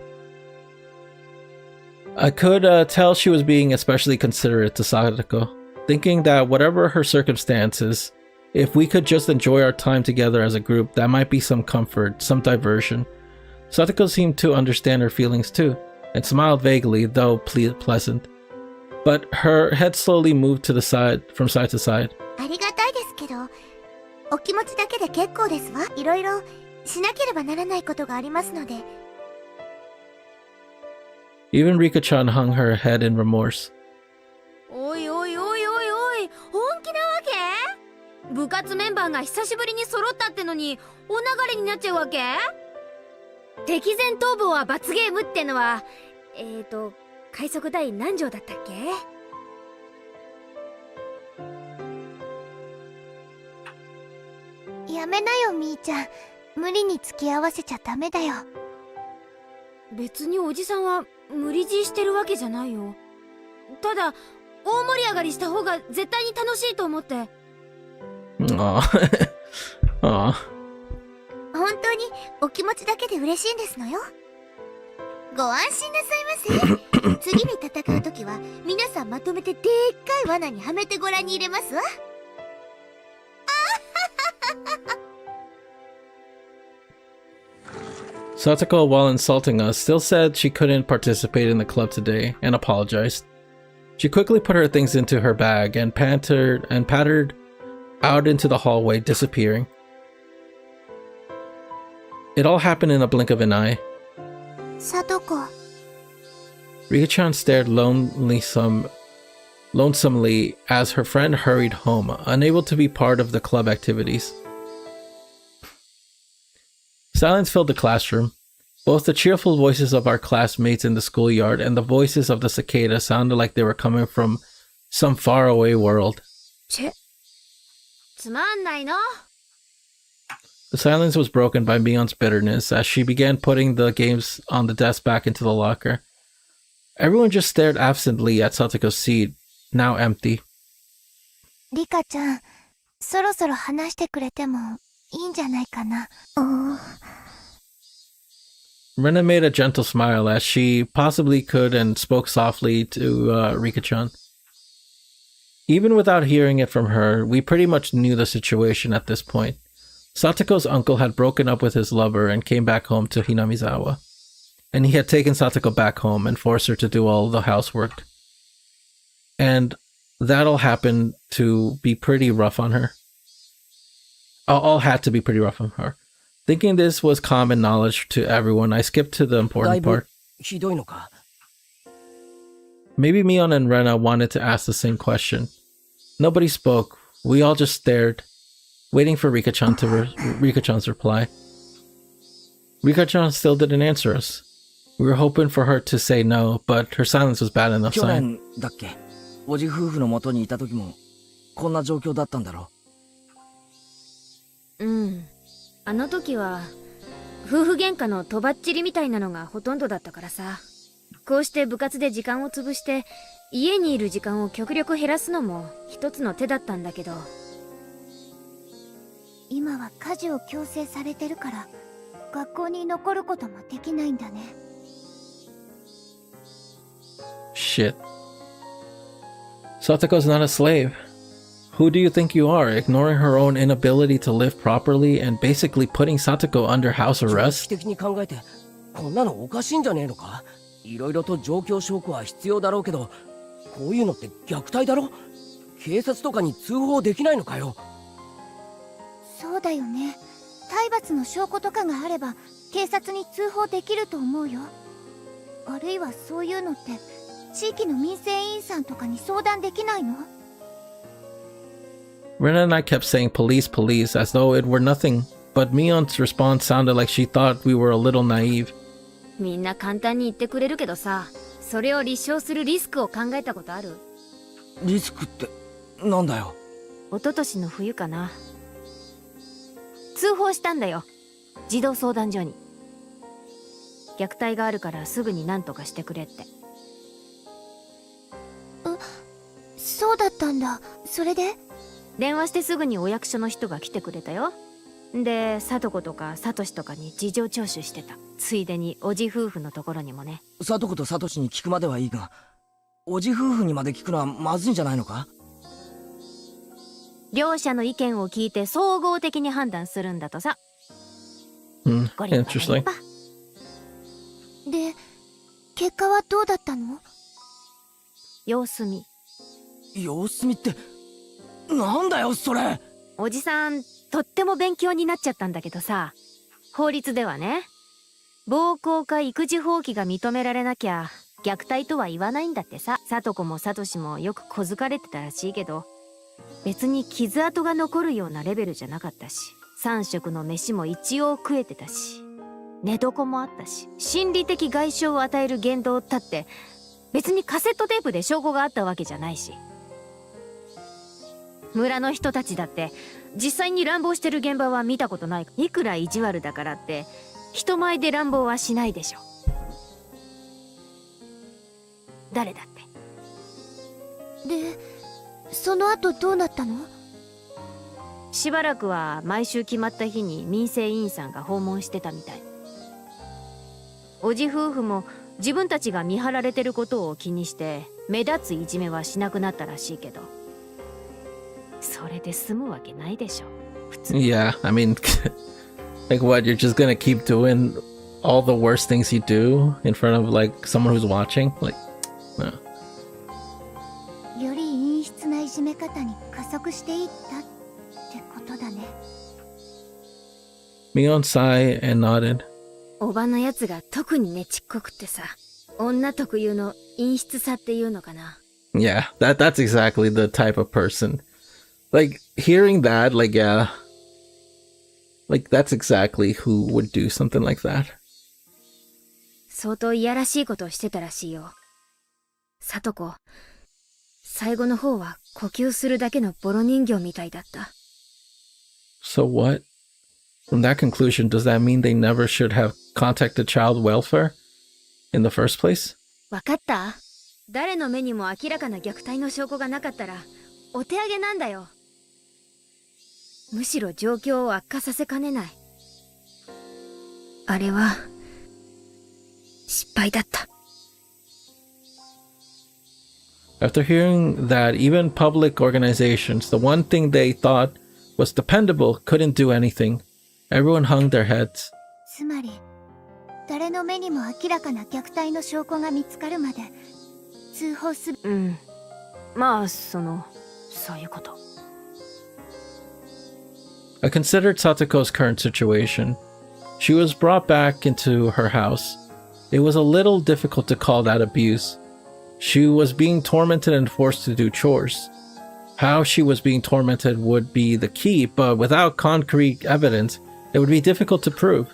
I could tell she was being especially considerate to Sadako, thinking that whatever her circumstances, if we could just enjoy our time together as a group, that might be some comfort, some diversion. Sadako seemed to understand her feelings too, and smiled vaguely, though pleasant. But her head slowly moved to the side, from side to side.
ありがたいですけど、お気持ちだけで結構ですわ。いろいろしなければならないことがありますので。
Even Rika-chan hung her head in remorse.
おい、本気なわけ？部活メンバーが久しぶりに揃ったってのにお流れになっちゃうわけ？敵前逃亡は罰ゲームってのは快速第何条だったっけ？
やめなよみーちゃん。無理に付き合わせちゃダメだよ。
別におじさんは無理強いしてるわけじゃないよ。ただ大盛り上がりした方が絶対に楽しいと思って。
Aw. Aw.
本当にお気持ちだけで嬉しいんですのよ。ご安心なさいませ。次に戦うときは皆さんまとめてでっかい罠にはめてご覧に入れますわ。
Satoko, while insulting us, still said she couldn't participate in the club today and apologized. She quickly put her things into her bag and pattered out into the hallway, disappearing. It all happened in a blink of an eye.
さとこ。
Rika-chan stared lonesomely as her friend hurried home, unable to be part of the club activities. Silence filled the classroom. Both the cheerful voices of our classmates in the schoolyard and the voices of the cicada sounded like they were coming from some faraway world.
つまんないの。
The silence was broken by Mion's bitterness as she began putting the games on the desk back into the locker. Everyone just stared absently at Satoko's seat, now empty.
リカちゃん、そろそろ話してくれてもいいんじゃないかな。
Rena made a gentle smile as she possibly could and spoke softly to Rika-chan. Even without hearing it from her, we pretty much knew the situation at this point. Satoko's uncle had broken up with his lover and came back home to Hinamizawa. And he had taken Satoko back home and forced her to do all the housework. And that all happened to be pretty rough on her. All had to be pretty rough on her. Thinking this was common knowledge to everyone, I skipped to the important part.
ひどいのか?
Maybe Mion and Rena wanted to ask the same question. Nobody spoke. We all just stared, waiting for Rika-chan's reply. Rika-chan still didn't answer us. We were hoping for her to say no, but her silence was bad enough
去
sign.
年だっけ、おじ夫婦の元にいた時もこんな状況だったんだろ
うん。あの時は夫婦喧嘩のとばっちりみたいなのがほとんどだったからさ。こうして部活で時間を潰して家にいる時間を極力減らすのも一つの手だったんだけど。
今は家事を強制されてるから学校に残ることもできないんだね。
Shit. Satoko's not a slave. Who do you think you are, ignoring her own inability to live properly and basically putting Satoko under house
う。
arrest?
的に考えてこんなのおかしいんじゃねえのか。いろいろと状況証拠は必要だろうけど、こういうのって虐待だろ。警察とかに通報できないのかよ。
そうだよね。体罰の証拠とかがあれば警察に通報できると思うよ。あるいはそういうのって地域の民生委員さんとかに相談できないの？
Rena and I kept saying police, police, as though it were nothing, but Mion's response sounded like she thought we were a little naive.
みんな簡単に言ってくれるけどさ、それを立証するリスクを考えたことある？
リスクってなんだよ。
一昨年の冬かな。通報したんだよ、児童相談所に。虐待があるからすぐに何とかしてくれって。
そうだったんだ。それで？
電話してすぐにお役所の人が来てくれたよ。で、聡子とかサトシとかに事情聴取してた。ついでにおじ夫婦のところにもね。
サトコとサトシに聞くまではいいが、おじ夫婦にまで聞くのはまずいんじゃないのか。
両者の意見を聞いて総合的に判断するんだとさ。ご立派
Interesting.
で、結果はどうだったの？
様子見。
様子見ってなんだよそれ。
おじさんとっても勉強になっちゃったんだけどさ、法律ではね、暴行か育児放棄が認められなきゃ虐待とは言わないんだってさ。聡子もサトシもよく小づかれてたらしいけど、別に傷跡が残るようなレベルじゃなかったし、3食の飯も一応食えてたし、寝床もあったし、心理的外傷を与える言動だって別にカセットテープで証拠があったわけじゃないし。村の人たちだって実際に乱暴してる現場は見たことない。いくら意地悪だからって人前で乱暴はしないでしょ。誰だって。
で、その後どうなったの？
しばらくは毎週決まった日に民生委員さんが訪問してたみたい。おじ夫婦も自分たちが見張られてることを気にして目立ついじめはしなくなったらしいけど、それで済むわけないでしょ普通。
Yeah, I mean, like what? You're just gonna keep doing all the worst things you do in front of like someone who's watching? Like, no.
より陰湿ないじめ方に加速していったってことだね。
Mion sighed and nodded.
おばのやつが特にねちっこくってさ、女特有の陰湿さっていうのかな。
Yeah, that's exactly the type of person. Like, hearing that, like, yeah. Like, that's exactly who would do something like that.
相当いやらしいことをしてたらしいよ。聡子、最後の方は呼吸するだけのボロ人形みたいだった。
So what? From that conclusion, does that mean they never should have contacted child welfare in the first place?
わかった？誰の目にも明らかな虐待の証拠がなかったらお手上げなんだよ。むしろ状況を悪化させかねない。あれは失敗だった。
After hearing that even public organizations, the one thing they thought was dependable, couldn't do anything, everyone hung their heads.
つまり、誰の目にも明らかな虐待の証拠が見つかるまで通報する。
うん。まあ、そういうこと。
I considered Satoko's current situation. She was brought back into her house. It was a little difficult to call that abuse. She was being tormented and forced to do chores. How she was being tormented would be the key, but without concrete evidence, it would be difficult to prove.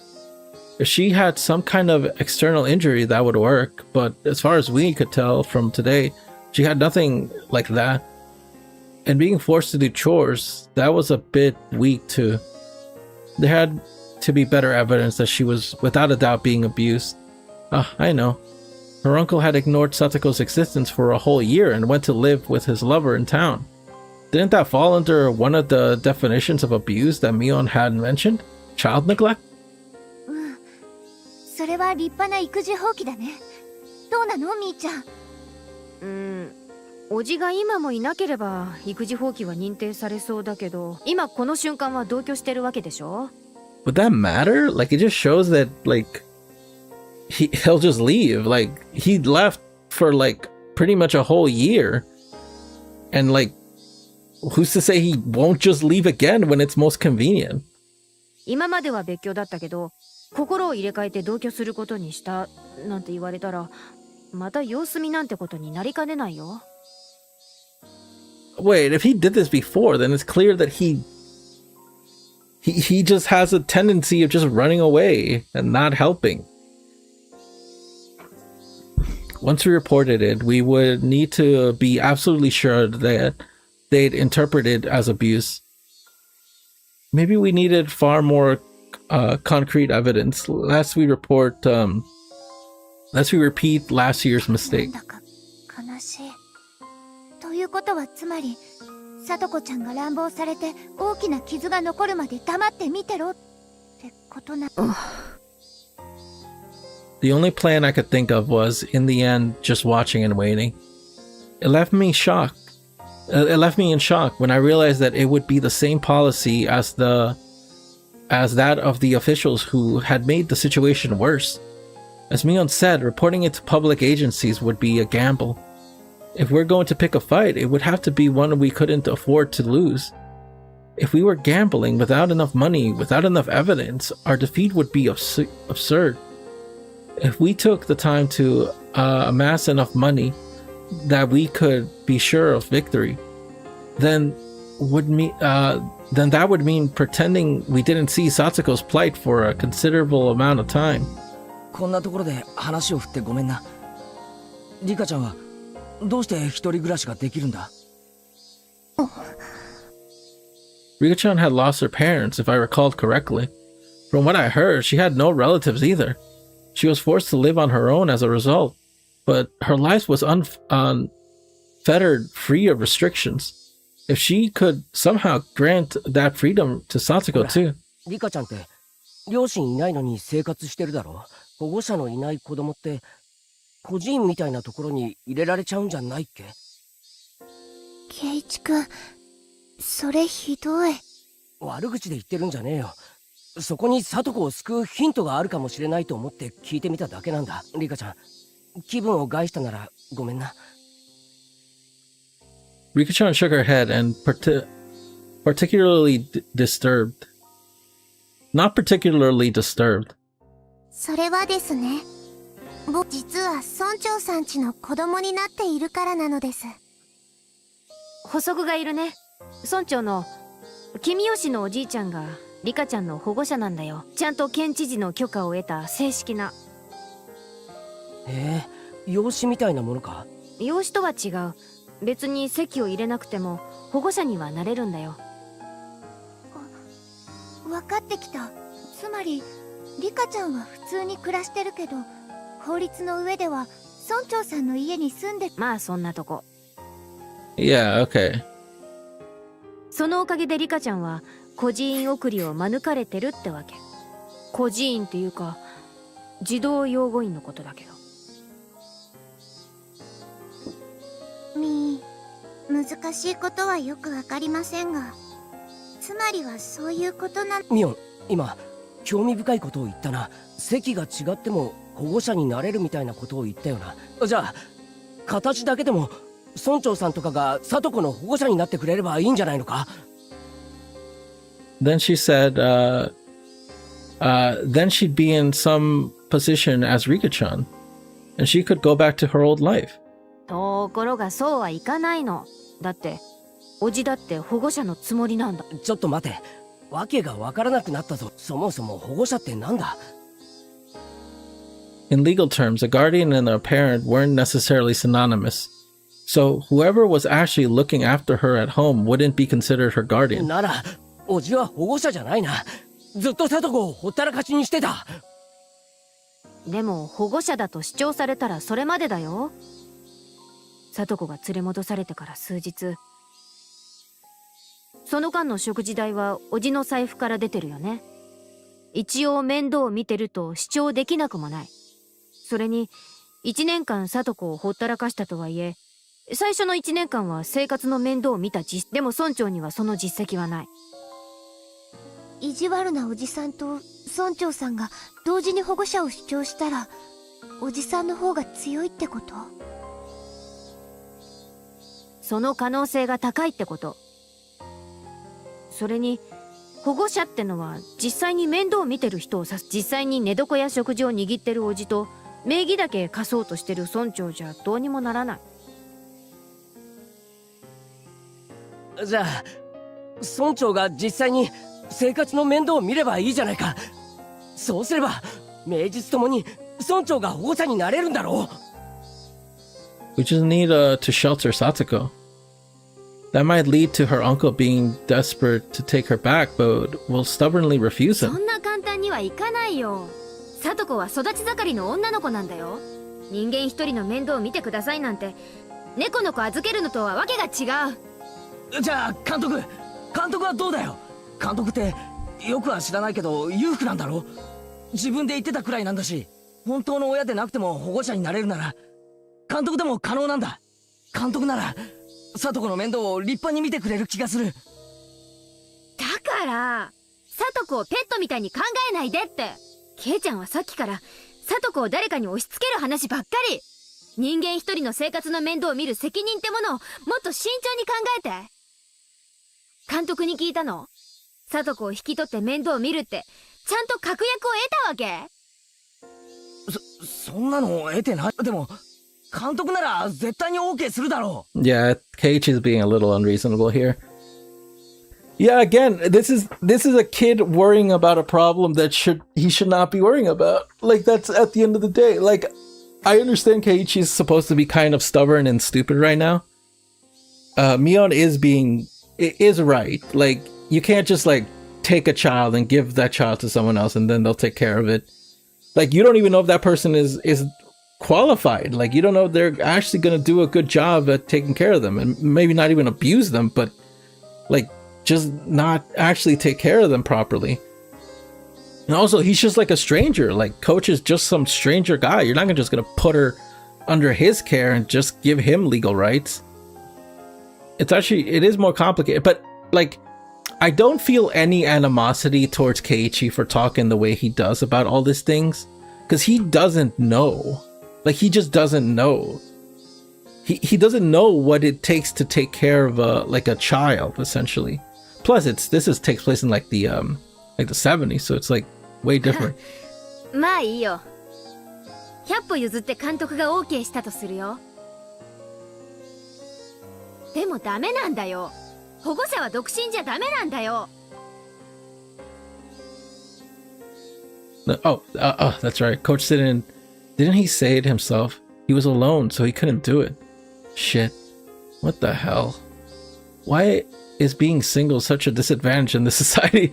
If she had some kind of external injury, that would work, but as far as we could tell from today, she had nothing like that. And being forced to do chores, that was a bit weak too. There had to be better evidence that she was without a doubt being abused. I know. Her uncle had ignored Satoko's existence for a whole year and went to live with his lover in town. Didn't that fall under one of the definitions of abuse that Mion had mentioned? Child neglect?
うん。それは立派な育児放棄だね。どうなの、みーちゃん。
おじが今もいなければ育児放棄は認定されそうだけど、今この瞬間は同居してるわけでしょ？
Would that matter? Like, it just shows that, like, he'll just leave. Like, he left for, like, pretty much a whole year. And, like, who's to say he won't just leave again when it's most convenient?
今までは別居だったけど、心を入れ替えて同居することにしたなんて言われたら、また様子見なんてことになりかねないよ。
Wait, if he did this before, then it's clear that he just has a tendency of just running away and not helping. Once we reported it, we would need to be absolutely sure that they'd interpret it as abuse. Maybe we needed far more concrete evidence. Lest we repeat last year's mistake.
なんだか悲しい。ということはつまり、さとこちゃんが乱暴されて大きな傷が残るまで黙って見てろってことな。
The only plan I could think of was, in the end, just watching and waiting. It left me in shock when I realized that it would be the same policy as that of the officials who had made the situation worse. As Mion said, reporting it to public agencies would be a gamble. If we're going to pick a fight, it would have to be one we couldn't afford to lose. If we were gambling without enough money, without enough evidence, our defeat would be absurd. If we took the time to amass enough money that we could be sure of victory, then that would mean pretending we didn't see Satsuko's plight for a considerable amount of time.
こんなところで話を振ってごめんな。リカちゃんはどうして一人暮らしができるんだ？
Rika-chan had lost her parents, if I recalled correctly. From what I heard, she had no relatives either. She was forced to live on her own as a result, but her life was unfettered, free of restrictions. If she could somehow grant that freedom to Satoko too.
リカちゃんって両親いないのに生活してるだろ。保護者のいない子供って孤児院みたいなところに入れられちゃうんじゃないっけ？
圭一くん、それひどい。
悪口で言ってるんじゃねえよ。そこに聡子を救うヒントがあるかもしれないと思って聞いてみただけなんだ。リカちゃん、気分を害したならごめんな。
Rika-chan shook her head and particularly disturbed. Not particularly disturbed.
それはですね、僕実は村長さん家の子供になっているからなのです。
補足がいるね。村長の君吉のおじいちゃんがリカちゃんの保護者なんだよ。ちゃんと県知事の許可を得た正式な。
養子みたいなものか？
養子とは違う。別に籍を入れなくても保護者にはなれるんだよ。
分かってきた。つまりリカちゃんは普通に暮らしてるけど、法律の上では村長さんの家に住んで。
まあそんなとこ。
Yeah, okay.
そのおかげでリカちゃんは孤児院送りを免れてるってわけ。孤児院っていうか児童養護院のことだけど。
難しいことはよくわかりませんが、つまりはそういうことな。
ミオン、今興味深いことを言ったな。席が違っても保護者になれるみたいなことを言ったよな。じゃあ形だけでも村長さんとかが聡子の保護者になってくれればいいんじゃないのか？
Then she said, then she'd be in some position as Rika-chan, and she could go back to her old life.
ところがそうはいかないの。だっておじだって保護者のつもりなんだ。
ちょっと待て。わけがわからなくなったぞ。そもそも保護者ってなんだ？
In legal terms, a guardian and a parent weren't necessarily synonymous. So whoever was actually looking after her at home wouldn't be considered her guardian.
ならおじは保護者じゃないな。ずっと聡子をほったらかしにしてた。
でも保護者だと主張されたらそれまでだよ。聡子が連れ戻されてから数日、その間の食事代はおじの財布から出てるよね。一応面倒を見てると主張できなくもない。それに1年間聡子をほったらかしたとはいえ、最初の1年間は生活の面倒を見たでも村長にはその実績はない。
意地悪なおじさんと村長さんが同時に保護者を主張したら、おじさんの方が強いってこと？
その可能性が高いってこと。それに保護者ってのは実際に面倒を見てる人を指す。実際に寝床や食事を握ってるおじと名義だけ貸そうとしてる村長じゃどうにもならない。
じゃあ村長が実際に生活の面倒を見ればいいじゃないか。そうすれば名実ともに村長が保護者になれるんだろう。
We just need to shelter Satoko. That might lead to her uncle being desperate to take her back, but will stubbornly refuse him.
そんな簡単にはいかないよ。聡子は育ち盛りの女の子なんだよ。人間一人の面倒を見てくださいなんて、猫の子預けるのとはわけが違う。
じゃあ監督はどうだよ。監督ってよくは知らないけど裕福なんだろ。自分で言ってたくらいなんだし、本当の親でなくても保護者になれるなら監督でも可能なんだ。監督なら聡子の面倒を立派に見てくれる気がする。
だから聡子をペットみたいに考えないでって。ケイちゃんはさっきから聡子を誰かに押し付ける話ばっかり。人間一人の生活の面倒を見る責任ってものをもっと慎重に考えて。監督に聞いたの。聡子を引き取って面倒を見るってちゃんと確約を得たわけ？
そんなの得てない。でも監督なら絶対に OK するだろう。
Yeah, Keiichi is being a little unreasonable here. Yeah, again, this is a kid worrying about a problem that he should not be worrying about. Like, that's at the end of the day. Like, I understand Keiichi is supposed to be kind of stubborn and stupid right now. Mion is right. Like, you can't just like take a child and give that child to someone else and then they'll take care of it. Like, you don't even know if that person is qualified. Like, you don't know if they're actually going to do a good job at taking care of them, and maybe not even abuse them, but like just not actually take care of them properly. And also, he's just like a stranger. Like, Coach is just some stranger guy. You're not just gonna put her under his care and just give him legal rights. It is more complicated, but like, I don't feel any animosity towards Keiichi for talking the way he does about all these things, because he doesn't know. Like, he just doesn't know. He doesn't know what it takes to take care of a child, essentially. Plus, this takes place in like the 70s, so it's like way different.
まあいいよ。100歩譲って監督が OK したとするよ。でもダメなんだよ。保護者は独身じゃダメなんだよ。
Oh, that's right. Coach didn't he say it himself? He was alone, so he couldn't do it. Shit. What the hell? Why is being single such a disadvantage in this society?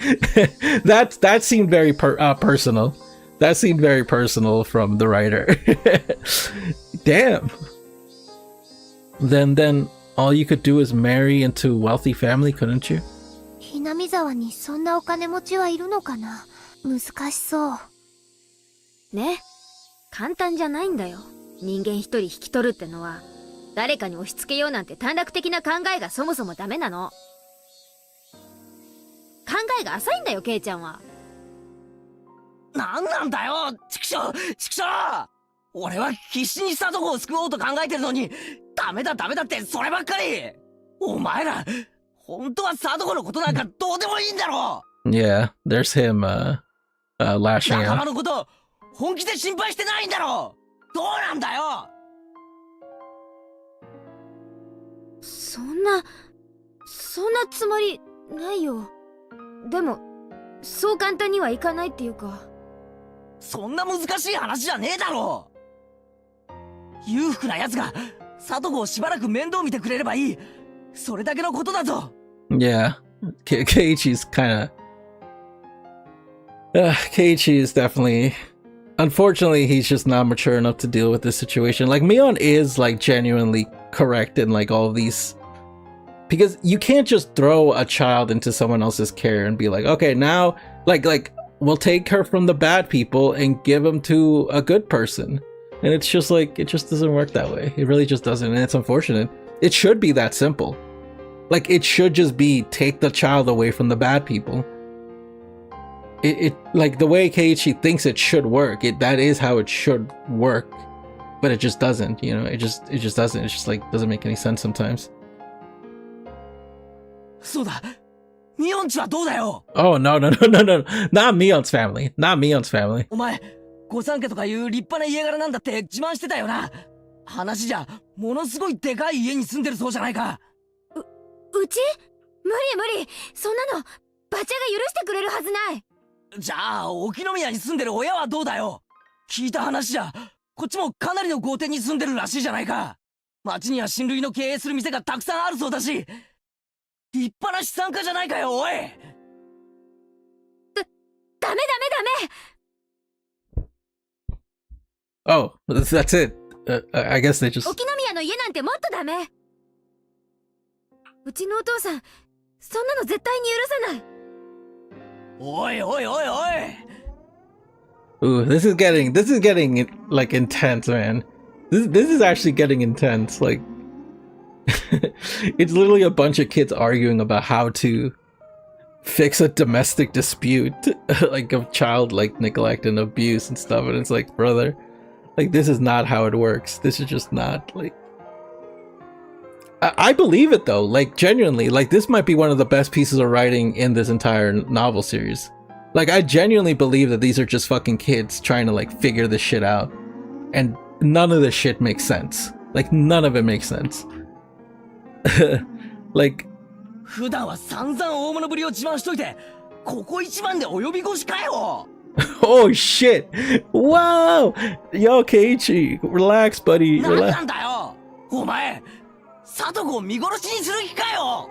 that seemed very personal. That seemed very personal from the writer. Damn. Then all you could do is marry into a wealthy family, couldn't you?
ひなみ沢にそんなお金持ちはいるのかな。難しそう。
ね。簡単じゃないんだよ。人間一人引き取るってのは、誰かに押し付けようなんて短絡的な考えがそもそもダメなの。考えが浅いんだよ、ケイちゃんは。
なんなんだよ、畜生俺は必死に貞子を救おうと考えてるのに、ダメだってそればっかり。お前ら、本当は貞子のことなんかどうでもいいんだろ。
Yeah, there's him lashing
仲間
out.
のこと本気で心配してないんだろ。どうなんだよ。
そんなつもりないよ。でもそう簡単にはいかないっていうか。
そんな難しい話じゃねえだろ。裕福な奴が貞子をしばらく面倒見てくれればいい。それだけのことだぞ。
Yeah, Keiichi's kind of Keiichi is definitely, unfortunately, he's just not mature enough to deal with this situation. Like, Mion is like genuinely correct in like all these, because you can't just throw a child into someone else's care and be like, okay, now like we'll take her from the bad people and give them to a good person. And it's just like, it just doesn't work that way. It really just doesn't, and it's unfortunate. It should be that simple. Like, it should just be take the child away from the bad people. It like the way Keiichi thinks it should work, that is how it should work, but it just doesn't, you know. It just doesn't. It's just like doesn't make any sense sometimes.
そうだ。ミオンチはどうだよ。
Oh no, not Mion's family. Not Mion's family.
お前、御三家とかいう立派な家柄なんだって自慢してたよな。話じゃものすごいでかい家に住んでるそうじゃないか。
うち？無理。そんなのバチャが許してくれるはずない。
じゃあ沖宮に住んでる親はどうだよ。聞いた話じゃこっちもかなりの豪邸に住んでるらしいじゃないか。町には親類の経営する店がたくさんあるそうだし、立派な資産家じゃないかよ、おい。
ダメ。
Oh, that's it. I guess they just.
沖宮の家なんてもっとダメ。うちのお父さん、そんなの絶対に許さない。
おい。
Ooh, this is getting like intense, man. This is actually getting intense. Like, it's literally a bunch of kids arguing about how to fix a domestic dispute, like of child like neglect and abuse and stuff. And it's like, brother, like, this is not how it works. This is just not like. I believe it though, like genuinely, like this might be one of the best pieces of writing in this entire novel series. Like, I genuinely believe that these are just fucking kids trying to like figure this shit out, and none of this shit makes sense. Like, none of it makes sense. Like,
普段は散々大物ぶりを自慢しといて、ここ一番でお呼び越しかよ。
oh shit! Wow! Yo, Keiichi, relax, buddy.
なんだよ、お前。貞子を見殺しにする気かよ。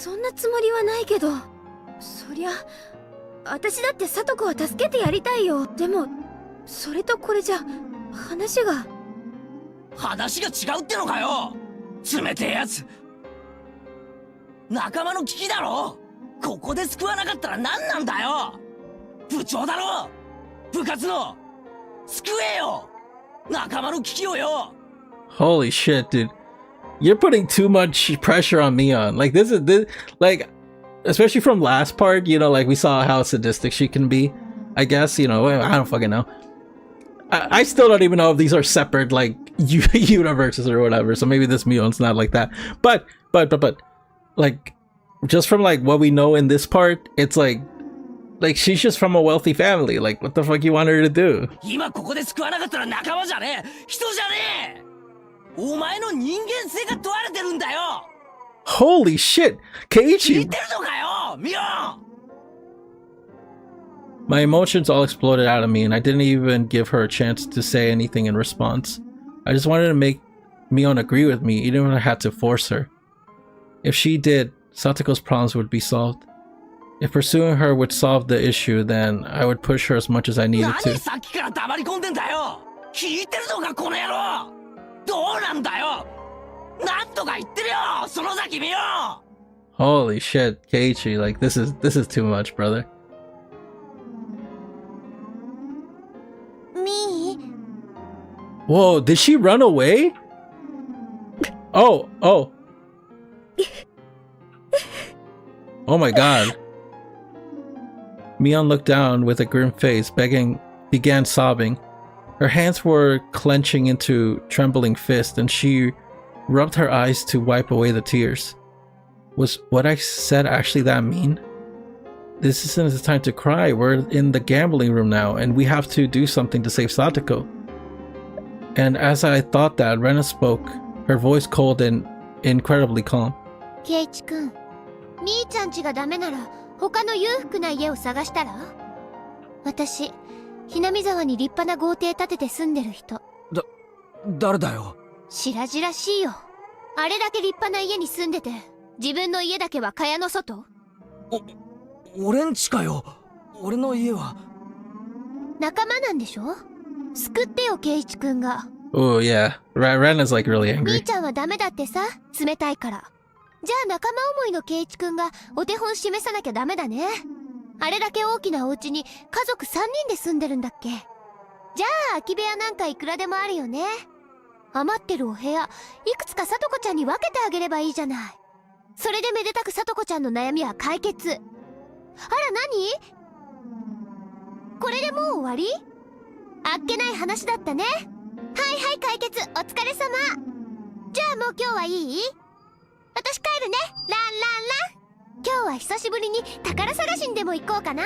そんなつもりはないけど、そりゃ私だって聡子は助けてやりたいよ。でもそれとこれじゃ話が
違うってのかよ。冷てえやつ。仲間の危機だろ。ここで救わなかったら何なんだよ。部長だろ、部活の。救えよ、仲間の危機をよ。
Holy shit, dude. You're putting too much pressure on Mion. Like, like, especially from last part, you know, like, we saw how sadistic she can be. I guess, you know, I don't fucking know. I still don't even know if these are separate, like, universes or whatever, so maybe this Mion's not like that. But, like, just from, like, what we know in this part, it's like, she's just from a wealthy family. Like, what the fuck you want her to do?
今ここで救わなかったら仲間じゃねえ、人じゃねえ。お前の人間性が問われてるんだよ。
Holy shit!
聞い
Keiichi!
てるのかよ、ミオン。
My emotions all exploded out of me, and I didn't even give her a chance to say anything in response. I just wanted to make Mion agree with me, even if I had to force her. If she did, Satoko's problems would be solved. If pursuing her would solve the issue, then I would push her as much as I needed
何
to.
さっきから黙り込んでんだよ。聞いてるのかこの野郎。どうなんだよ。なんとか言ってるよ、園崎ミオン。
Holy shit, Keiichi, like, this is too much, brother.
みー
Whoa, did she run away? Oh. Oh my god. Mion looked down with a grim face, began sobbing. Her hands were clenching into trembling fists, and she rubbed her eyes to wipe away the tears. Was what I said actually that mean? This isn't the time to cry. We're in the gambling room now, and we have to do something to save Satoko. And as I thought that, Rena spoke, her voice cold and incredibly calm.
ケイチくん、みーちゃんちがダメなら他の裕福な家を探したら？私、ひなみ沢に立派な豪邸建てて住んでる人。
誰だよ。
白々しいよ。あれだけ立派な家に住んでて、自分の家だけは蚊帳の外？
俺んちかよ。俺の家は。
仲間なんでしょ？救ってよ、ケイチくんが。
Oh yeah, Rena's like really
み
angry.
ーちゃんはダメだってさ、冷たいから。じゃあ仲間思いのケイチくんがお手本示さなきゃダメだね。あれだけ大きなお家に家族3人で住んでるんだっけ。じゃあ空き部屋なんかいくらでもあるよね。余ってるお部屋いくつかさとこちゃんに分けてあげればいいじゃない。それでめでたくさとこちゃんの悩みは解決。あら何？これでもう終わり？あっけない話だったね。はいはい解決、お疲れ様。じゃあもう今日はいい？私帰るね。ランランラン。今日は久しぶりに宝探しにでも行こうかな。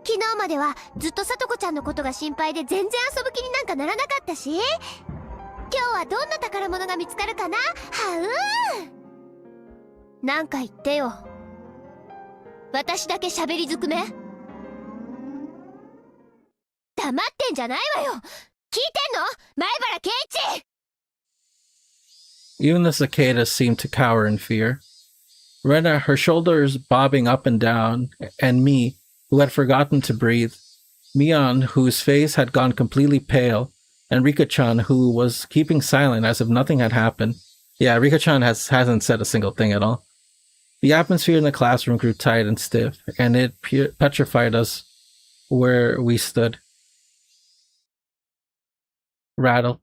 昨日まではずっとさとこちゃんのことが心配で全然遊ぶ気になんかならなかったし、今日はどんな宝物が見つかるかな。はなんか言ってよ。私だけ喋りずくめ？黙ってんじゃないわよ。聞いてんの？前原圭一。
Even the cicadas seemed to cower in fear. Rena, her shoulders bobbing up and down, and me, who had forgotten to breathe. Mion, whose face had gone completely pale, and Rika-chan, who was keeping silent as if nothing had happened. Yeah, Rika-chan hasn't said a single thing at all. The atmosphere in the classroom grew tight and stiff, and it petrified us where we stood. Rattle.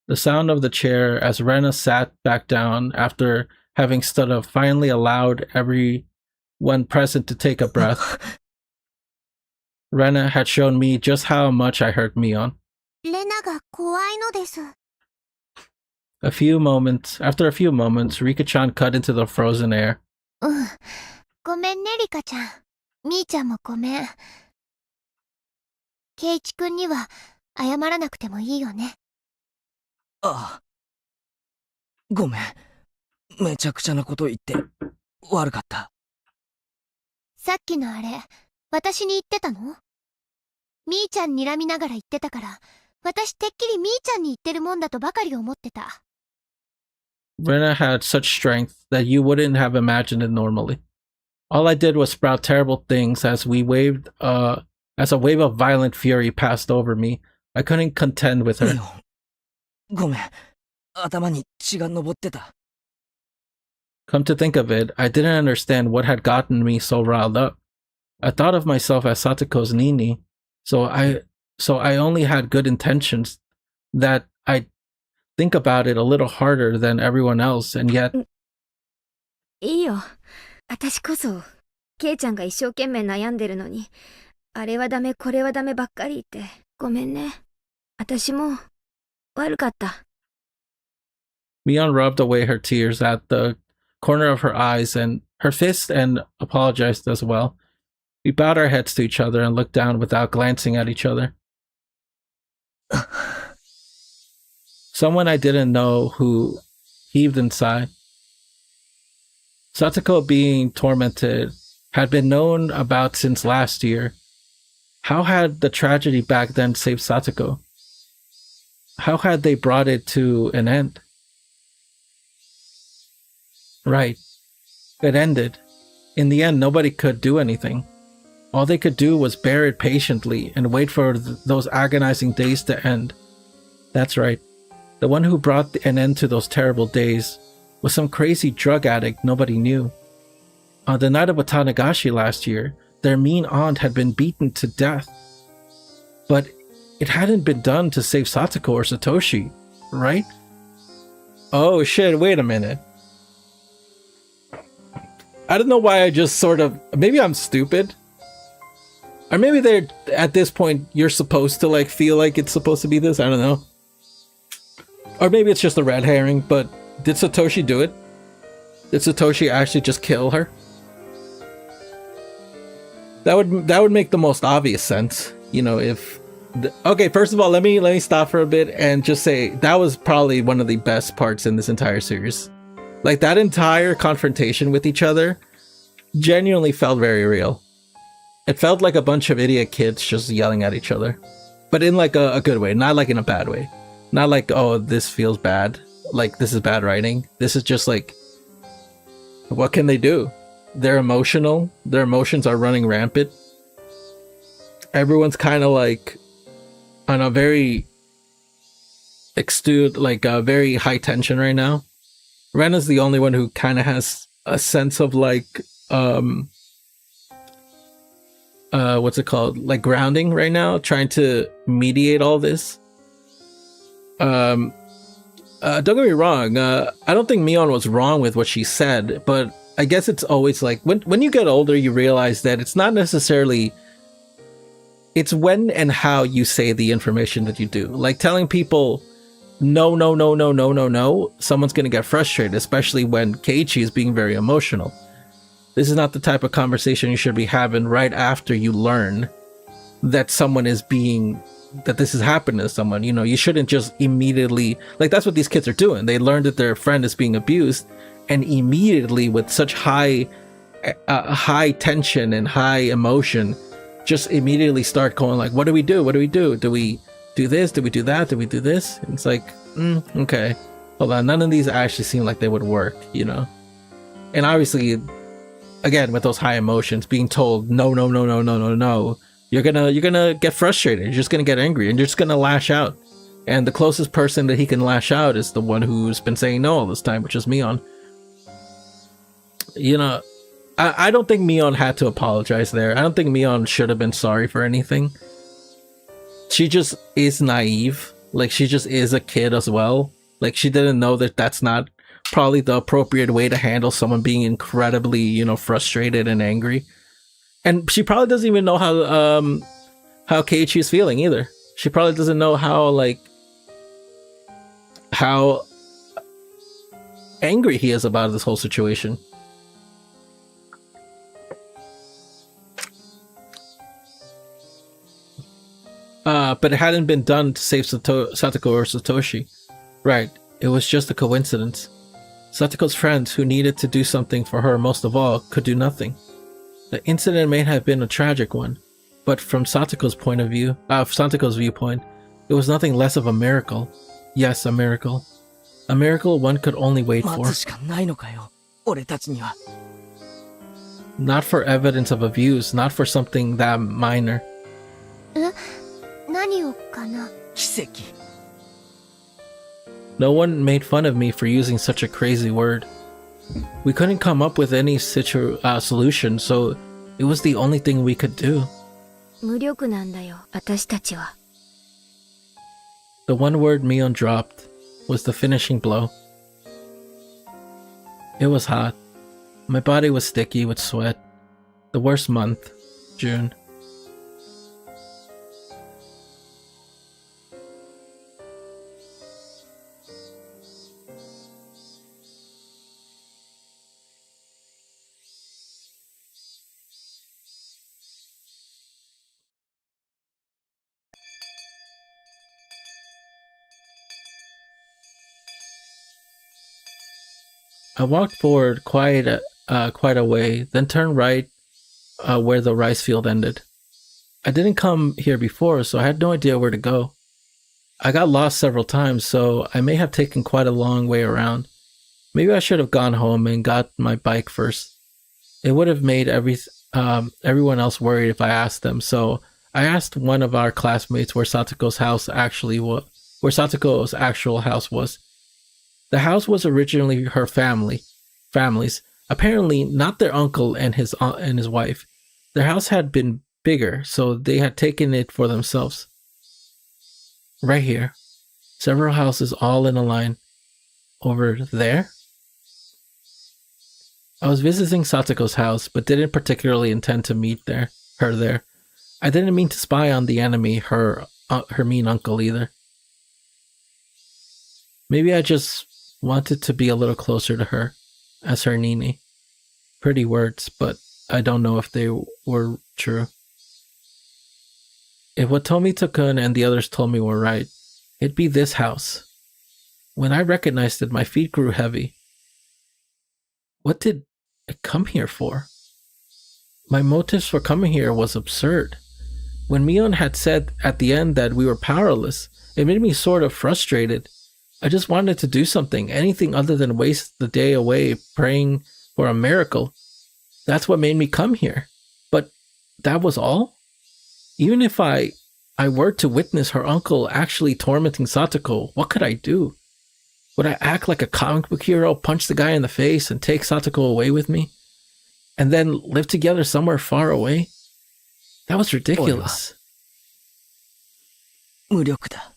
The sound of the chair as Rena sat back down after having stood up finally allowed everyone present to take a breath. Rena had shown me just how much I hurt Mion.
レナが怖いのです。
After a few moments, Rika-chan cut into the frozen air.
ごめんね、リカちゃん。みーちゃんもごめん。ケイチくんには謝らなくてもいいよね。
ああ。ごめん。めちゃくちゃなこと言って悪かった。
さっきのあれ、私に言ってたの？みーちゃん睨みながら言ってたから、私てっきりみーちゃんに言ってるもんだとばかり思ってた。
Rena had such strength that you wouldn't have imagined it normally. All I did was sprout terrible things as a wave of violent fury passed over me. I couldn't contend with her.
ごめん。頭に血が上ってた。
Come to think of it, I didn't understand what had gotten me so riled up. I thought of myself as Satoko's Nini, so I only had good intentions, that I'd think about it a little harder than everyone else, and yet...
いいよ。私こそ、ケイちゃんが一生懸命悩んでるのに、あれはダメ、これはダメばっかり言って、ごめんね。私も、悪かった。
Mion rubbed away her tears at the corner of her eyes and her fist and apologized as well. We bowed our heads to each other and looked down without glancing at each other. Someone I didn't know who heaved in sigh. Satoko being tormented had been known about since last year. How had the tragedy back then saved Satoko? How had they brought it to an end? Right. It ended. In the end, nobody could do anything. All they could do was bear it patiently and wait for those agonizing days to end. That's right. The one who brought an end to those terrible days was some crazy drug addict nobody knew. On the night of Tatarigoroshi last year, their mean aunt had been beaten to death. But it hadn't been done to save Satoko or Satoshi, right? Oh shit, wait a minute. I don't know why I just sort of... Maybe I'm stupid. Or maybe they're... At this point, you're supposed to like feel like it's supposed to be this. I don't know. Or maybe it's just a red herring, but... Did Satoshi do it? Did Satoshi actually just kill her? That would make the most obvious sense. You know, if... Okay, first of all, let me stop for a bit and just say that was probably one of the best parts in this entire series. Like, that entire confrontation with each other genuinely felt very real. It felt like a bunch of idiot kids just yelling at each other. But in like a good way, not like in a bad way. Not like, oh, this feels bad. Like, this is bad writing. This is just like, what can they do? They're emotional. Their emotions are running rampant. Everyone's kind of like on a very very high tension right now. Rena's the only one who kind of has a sense of like, what's it called? Like grounding right now, trying to mediate all this. Don't get me wrong. I don't think Mion was wrong with what she said, but I guess it's always like when you get older, you realize that it's not necessarily. It's when and how you say the information that you do. Like telling people, no, someone's going to get frustrated, especially when Keiichi is being very emotional. This is not the type of conversation you should be having right after you learn that someone is being, that this is happening to someone. You know, you shouldn't just immediately, like that's what these kids are doing. They learned that their friend is being abused and immediately with such high tension and high emotion, just immediately start going like, what do we do? What do we do? Do we do this? Do we do that? Do we do this? And it's like, okay, hold on. None of these actually seem like they would work, you know? And obviously, again, with those high emotions, being told, no, you're gonna get frustrated. You're just gonna get angry and you're just gonna lash out. And the closest person that he can lash out is the one who's been saying no all this time, which is Mion. You know, I don't think Mion had to apologize there. I don't think Mion should have been sorry for anything. She just is naive. Like, she just is a kid as well. Like, she didn't know that that's not probably the appropriate way to handle someone being incredibly, you know, frustrated and angry. And she probably doesn't even know how Keiichi is feeling either. She probably doesn't know how angry he is about this whole situation. But it hadn't been done to save Satoko or Satoshi. Right, it was just a coincidence. Satoko's friends, who needed to do something for her most of all, could do nothing. The incident may have been a tragic one, but from Satoko's viewpoint, it was nothing less of a miracle. Yes, a miracle. A miracle one could only wait
待
for.
つしかないのかよ、俺たちには。
Not for evidence of abuse, not for something that minor.
何をかな。
奇跡。
No one made fun of me for using such a crazy word. We couldn't come up with any solution, so it was the only thing we could do.
無力なんだよ、私たちは。
The one word Mion dropped was the finishing blow. It was hot. My body was sticky with sweat. The worst month, June. I walked forward quite a way, then turned right where the rice field ended. I didn't come here before, so I had no idea where to go. I got lost several times, so I may have taken quite a long way around. Maybe I should have gone home and got my bike first. It would have made everyone else worried if I asked them, so I asked one of our classmates where Satoko's actual house was. The house was originally her family's. Apparently, not their uncle and his wife. Their house had been bigger, so they had taken it for themselves. Right here. Several houses all in a line. Over there? I was visiting Satoko's house, but didn't particularly intend to meet her there. I didn't mean to spy on the enemy, her mean uncle either. Maybe I just wanted to be a little closer to her, as her Nini. Pretty words, but I don't know if they were true. If what Tomi-kun and the others told me were right, it'd be this house. When I recognized it, my feet grew heavy. What did I come here for? My motives for coming here was absurd. When Mion had said at the end that we were powerless, it made me sort of frustrated. I just wanted to do something, anything other than waste the day away praying for a miracle. That's what made me come here. But that was all? Even if I were to witness her uncle actually tormenting Satoko, what could I do? Would I act like a comic book hero, punch the guy in the face, and take Satoko away with me? And then live together somewhere far away? That was ridiculous.
無力だ。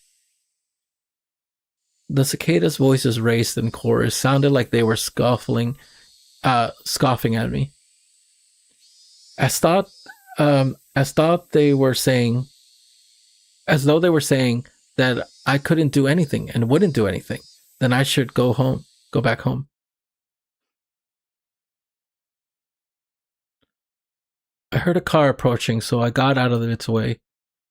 The cicadas' voices raised in chorus, sounded like they were scoffing at me. As though they were saying that I couldn't do anything and wouldn't do anything. Then I should go back home. I heard a car approaching, so I got out of its way.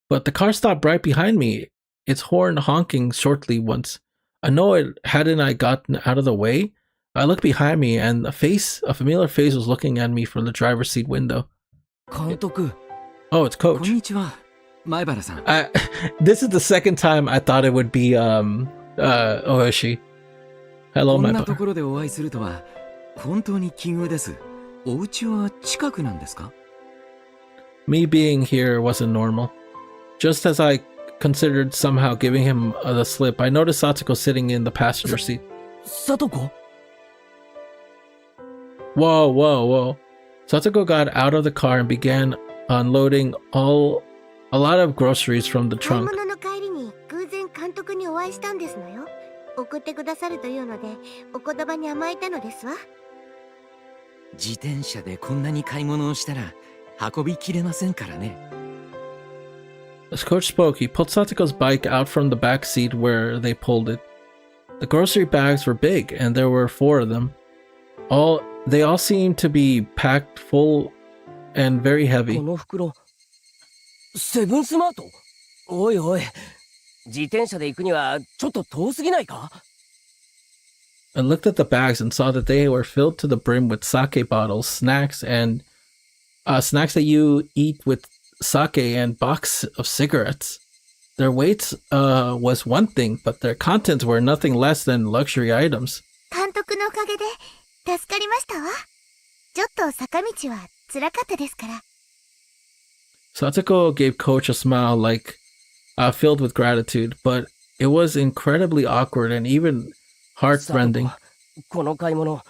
But the car stopped right behind me, its horn honking shortly once. Annoyed, hadn't I gotten out of the way? I looked behind me, and a familiar face was looking at me from the driver's seat window.
監督。
Oh, it's
こん
Coach.
にちは、前原さん。
This is the second time I thought it would be Ohoshi. Hello,
こん
my
なと
brother.
ころでお会いするとは本当に奇遇です。お家は近くなんですか？
Me being here wasn't normal. Just as I considered somehow giving him the slip, I noticed Satoko sitting in the passenger seat.
サトコ？
Whoa. Satoko got out of the car and began unloading a lot of groceries from the
買い
trunk.
物の帰りに偶然監督にお会いしたんですのよ。送ってくださるというので、お言葉に甘えたのですわ。
自転車でこんなに買い物をしたら運びきれませんからね。
As Coach spoke, he pulled Satoko's bike out from the back seat where they pulled it. The grocery bags were big, and there were 4 of them. They all seemed to be packed full and very
こ
heavy.
の袋、セブンスマート？おいおい、自転車で行くにはちょっと遠すぎないか？
I looked at the bags and saw that they were filled to the brim with sake bottles, snacks that you eat with sake, and box of cigarettes. Their weights was one thing, but their contents were nothing less than luxury items.
監督のおかげで助かりましたわ。ちょっと坂道は辛かったですから。
Satoko gave Coach a smile like filled with gratitude, but it was incredibly awkward and even heartrending.
この買い物、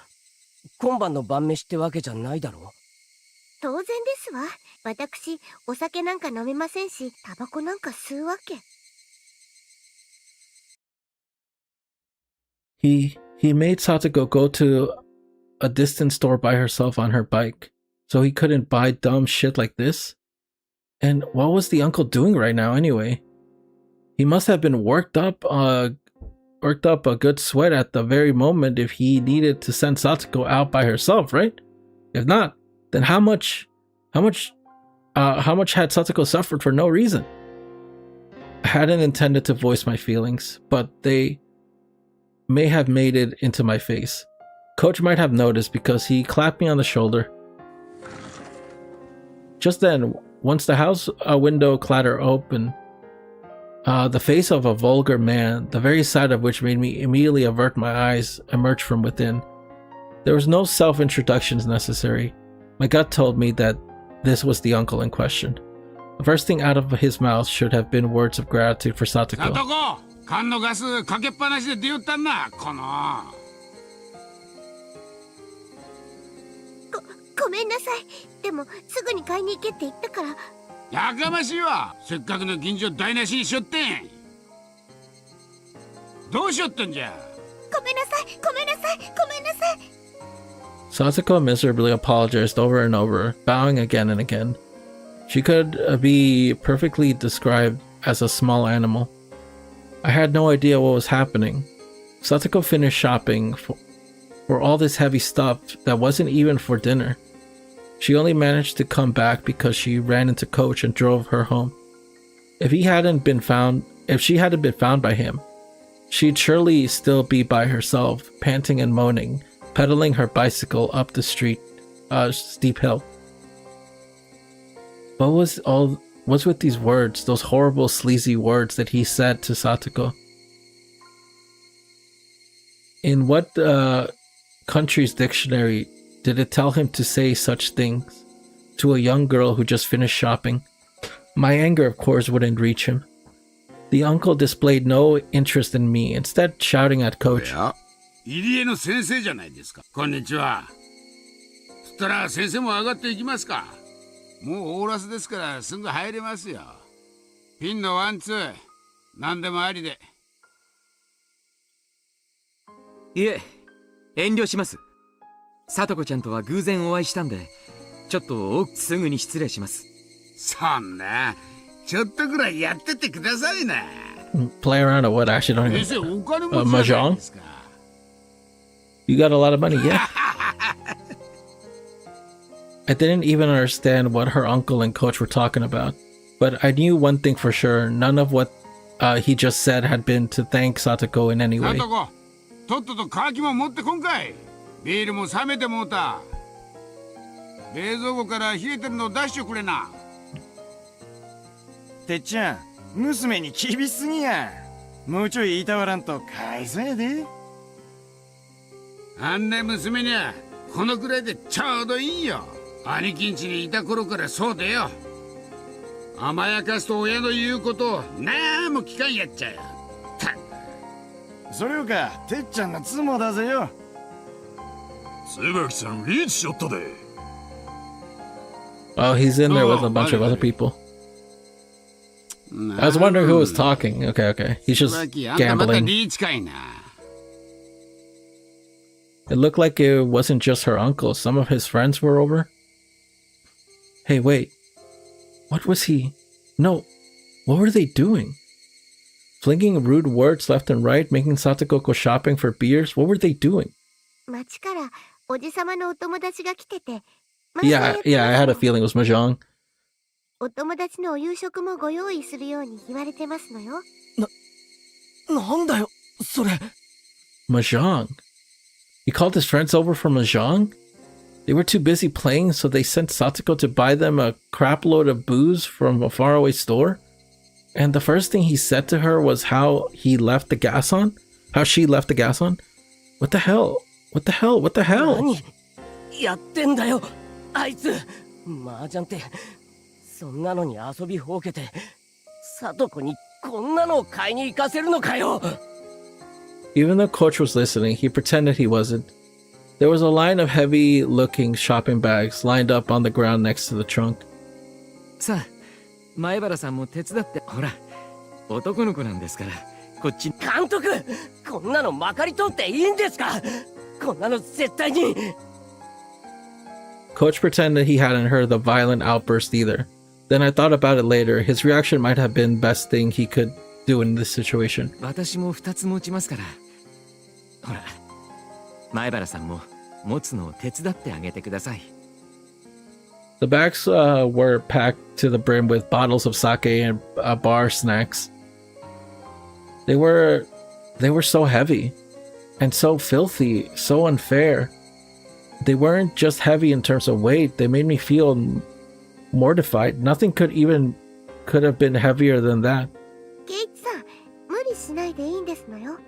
今晩の晩飯ってわけじゃないだろ。
当然ですわ。私、お酒なんか飲めませんし、タバコなんか吸うわけ。
He made Satoko go to a distant store by herself on her bike, so he couldn't buy dumb shit like this. And what was the uncle doing right now anyway? He must have been worked up a good sweat at the very moment if he needed to send Satoko out by herself, right? If not, then how much had Satoko suffered for no reason? I hadn't intended to voice my feelings, but they may have made it into my face. Coach might have noticed because he clapped me on the shoulder. Just then, once the house window clattered open, the face of a vulgar man, the very sight of which made me immediately avert my eyes, emerged from within. There was no self-introductions necessary. My gut told me that this was the uncle in question. The first thing out of his mouth should have been words of gratitude for Satoko.
缶のガスかけっぱなしで出よったんだ、この。
ごめんなさい。でも、すぐに買いに行けって言ったから。
やかましいわ。せっかくの近所台無しにしよってん。どうしよったんじゃ。
ごめんなさい。ごめんなさい。ごめんなさい。
Satoko miserably apologized over and over, bowing again and again. She could be perfectly described as a small animal. I had no idea what was happening. Satoko finished shopping for all this heavy stuff that wasn't even for dinner. She only managed to come back because she ran into Coach and drove her home. If she hadn't been found by him, she'd surely still be by herself, panting and moaning, pedaling her bicycle up the steep hill. What's with these words, those horrible, sleazy words that he said to Satoko? In what country's dictionary did it tell him to say such things to a young girl who just finished shopping? My anger, of course, wouldn't reach him. The uncle displayed no interest in me, instead shouting at Coach.
入江の先生じゃないですか。こんにちは。そしたら先生も上がっていきますか。もうオーラスですからすぐ入れますよ。ピンのワンツー、何でもありで。
いえ、遠慮します。聡子ちゃんとは偶然お会いしたんで、ちょっとすぐに失礼します。
そんな、ちょっとぐらいやっててくださいな。
Play around or what? I actually don't even. Mahjong? You got a lot of money, yeah. I didn't even understand what her uncle and Coach were talking about, but I knew one thing for sure: none of what he just said had been to thank Satoko in any way.
とっととカキも持ってこんかい。ビールも冷めてもうた。冷蔵庫から冷えてるの出しちょくれな。
てっちゃん、娘に厳しすぎや。もうちょい言いたわらんと返せやで。
あんな娘にはこのくらいでちょうどいいよ。兄貴ん家にいた頃からそうでよ。甘やかすと親の言うことをなんも聞かんやっちゃよ。
それよか、てっちゃんの妻だぜよ。
椿さんリーチしよったで。
Oh, he's in there with a bunch of other people. I was wondering who was talking. Okay. He's just gambling. It looked like it wasn't just her uncle. Some of his friends were over. Hey, wait. What was he? No. What were they doing? Flinging rude words left and right, making Satoko go shopping for beers? What were they doing? Yeah, I had a feeling it was Mahjong.
お友達のお夕食もご用意するように言われてますのよ。
なんだよ、それ。
Mahjong? He called his friends over for Mahjong? They were too busy playing, so they sent Satoko to buy them a crapload of booze from a faraway store? And the first thing he said to her was how he left the gas on? How she left the gas on? What the hell? What the hell? What the hell?
何やってんだよあいつ麻雀ってそんなのに遊びほうけて聡子にこんなのを買いに行かせるのかよ
Even though Coach was listening, he pretended he wasn't. There was a line of heavy-looking shopping bags lined up on the ground next to the trunk.
さあ前原さんも手伝ってほら男の子なんですからこっち
監督こんなのまかり通っていいんですかこんなの絶対に
Coach pretended he hadn't heard the violent outburst either. Then I thought about it later. His reaction might have been best thing he could do in this situation.
私も2つ持ちますからほら前原さんも持つのを手伝ってあげてください
The bags were packed to the brim with bottles of sake and bar snacks. They were so heavy and so filthy, so unfair. They weren't just heavy in terms of weight. They made me feel mortified. Nothing could have been heavier than that.
ケイチさん、無理しないでいいんですのよ。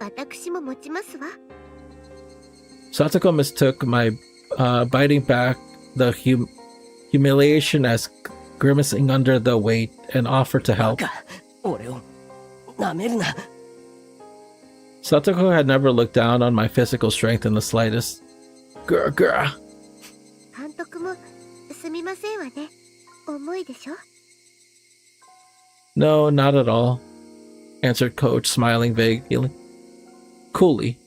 私も持ちますわ。
Satoko mistook my biting back the humiliation as grimacing under the weight and offered to help.
俺を舐めるな
Satoko had never looked down on my physical strength in the slightest. Grr.
監督もすみませんわね。重いでしょ
No, not at all, answered Coach, smiling vaguely. Coolly.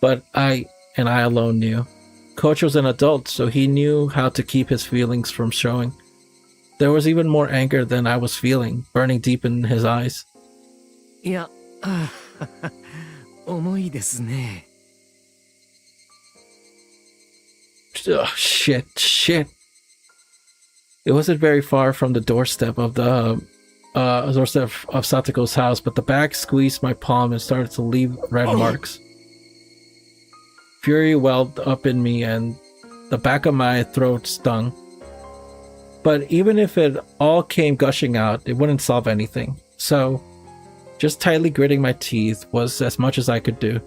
But I alone knew. Coach was an adult, so he knew how to keep his feelings from showing. There was even more anger than I was feeling, burning deep in his eyes.
いや重いですね
Oh, shit. It wasn't very far from the doorstep of Satoko's house, but the bag squeezed my palm and started to leave red marks. Fury welled up in me and the back of my throat stung. But even if it all came gushing out, it wouldn't solve anything. So, just tightly gritting my teeth was as much as I could do.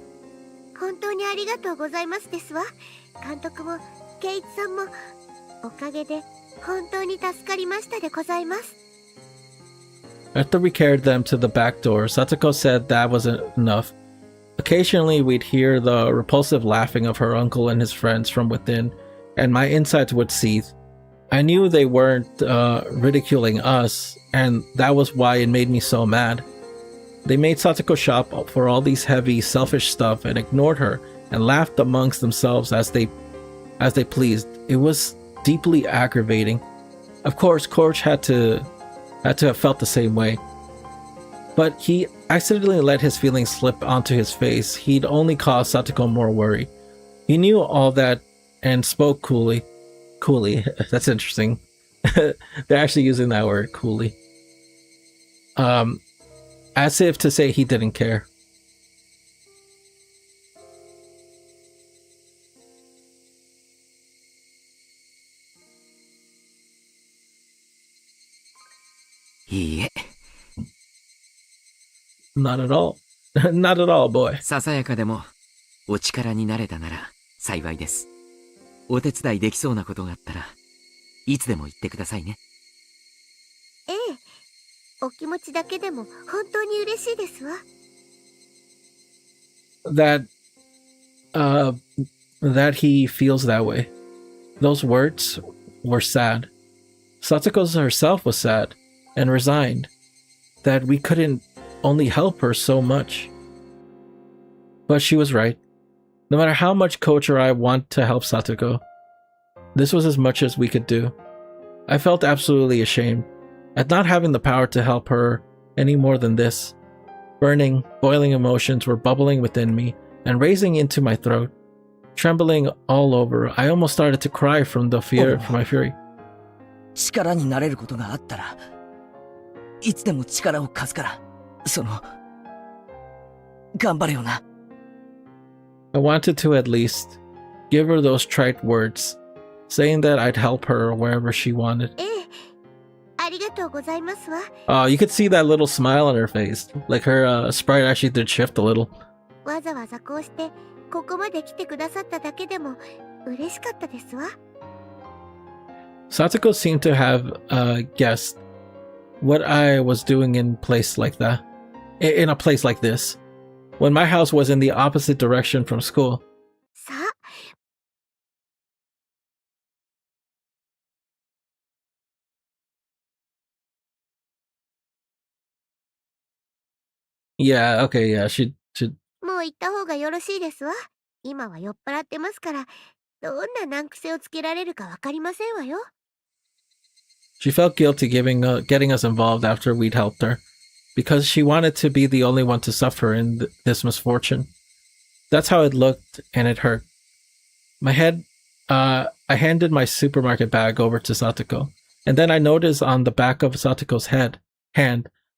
本当にありがとうございますですわ。監督もケイチさんもおかげで本当に助かりましたでございます。
After we carried them to the back door, Satoko said that wasn't enough. Occasionally, we'd hear the repulsive laughing of her uncle and his friends from within, and my insides would seethe. I knew they weren't ridiculing us, and that was why it made me so mad. They made Satoko shop for all these heavy, selfish stuff and ignored her and laughed amongst themselves as they pleased. It was deeply aggravating. Of course, Coach had to have felt the same way. But he accidentally let his feelings slip onto his face. He'd only cause Satoko more worry. He knew all that and spoke coolly. Coolly, that's interesting. They're actually using that word, coolly. As if to say he didn't care. Not at all. Not at all, boy.
ささやかでもお力になれたなら幸いですお手伝いできそうなことがあったらいつでも言ってくださいね
ええ、お気持ちだけでも本当に嬉しいですわ。
That he feels that way. Those words were sad. Satoko herself was sad and resigned that we couldn't only help her so much. But she was right. No matter how much Coach or I want to help Satoko, this was as much as we could do. I felt absolutely ashamed at not having the power to help her any more than this. Burning, boiling emotions were bubbling within me and raising into my throat. Trembling all over, I almost started to cry from my fury.
力になれることがあったらいつでも力を貸すから頑張れよな
I wanted to at least give her those trite words, saying that I'd help her wherever she wanted.
ええ、ありりがとうございますわ。
Oh, you could see that little smile on her face. Like her sprite actually did shift a little.
わざわざこうしてここまで来てくださっただけでも嬉しかったですわ。
Satoko seemed to have guessed what I was doing in place like that. In a place like this. When my house was in the opposite direction from school.
さあ、
Yeah, okay, yeah, she should.
もう行った方がよろしいですわ。今は酔っ払ってますから、どんな難癖をつけられるかわかりませんわよ。
She felt guilty getting us involved after we'd helped her, because she wanted to be the only one to suffer in this misfortune. That's how it looked, and it hurt. I handed my supermarket bag over to Satoko, and then I noticed on the back of Satoko's hand,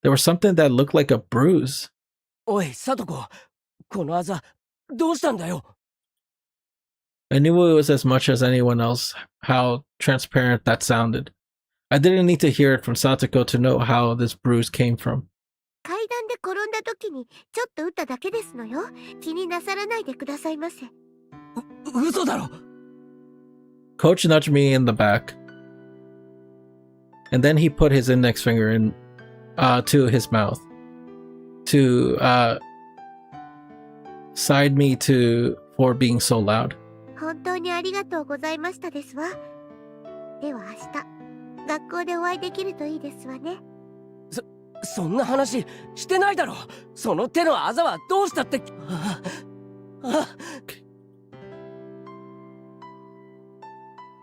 there was something that looked like a bruise.
おい、サトコ、このあざ、どうしたんだよ。
I knew it was as much as anyone else how transparent that sounded. I didn't need to hear it from Satoko to know how this bruise came from.
階段で転んだ時にちょっと打っただけですのよ。気になさらないでくださいませ。
嘘だろ。
Coach nudged me in the back, and then he put his index finger in to his mouth to side me for being so loud.
本当にありがとうございましたですわ。では明日、学校でお会いできるといいですわね。
そんな話してないだろ。その手のあざはどうしたって。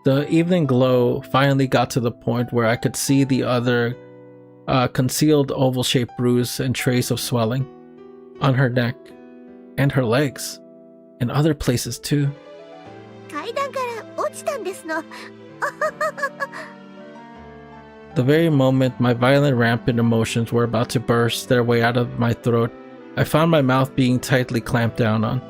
The evening glow finally got to the point where I could see the other concealed oval-shaped bruise and trace of swelling on her neck and her legs and other places too.
階段から落ちたんですの。
The very moment my violent rampant emotions were about to burst their way out of my throat, I found my mouth being tightly clamped down on.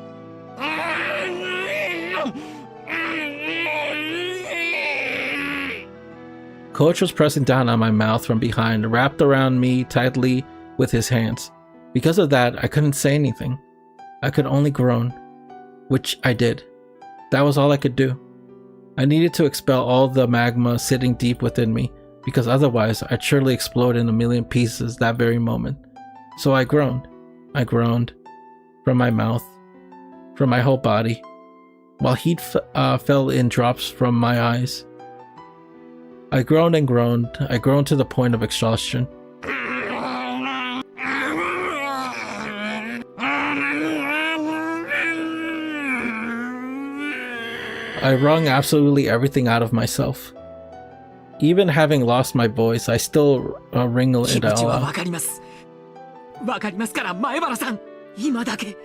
Coach was pressing down on my mouth from behind, wrapped around me tightly with his hands. Because of that, I couldn't say anything. I could only groan, which I did. That was all I could do. I needed to expel all the magma sitting deep within me, because otherwise I'd surely explode in a million pieces that very moment. So I groaned. I groaned. From my mouth. From my whole body. While heat fell in drops from my eyes. I groaned and groaned. I groaned to the point of exhaustion. I wrung absolutely everything out of myself. Even having lost my voice, I still wringle it all
気持ちは
out.
わかります。わかりますから前原さん、今だけ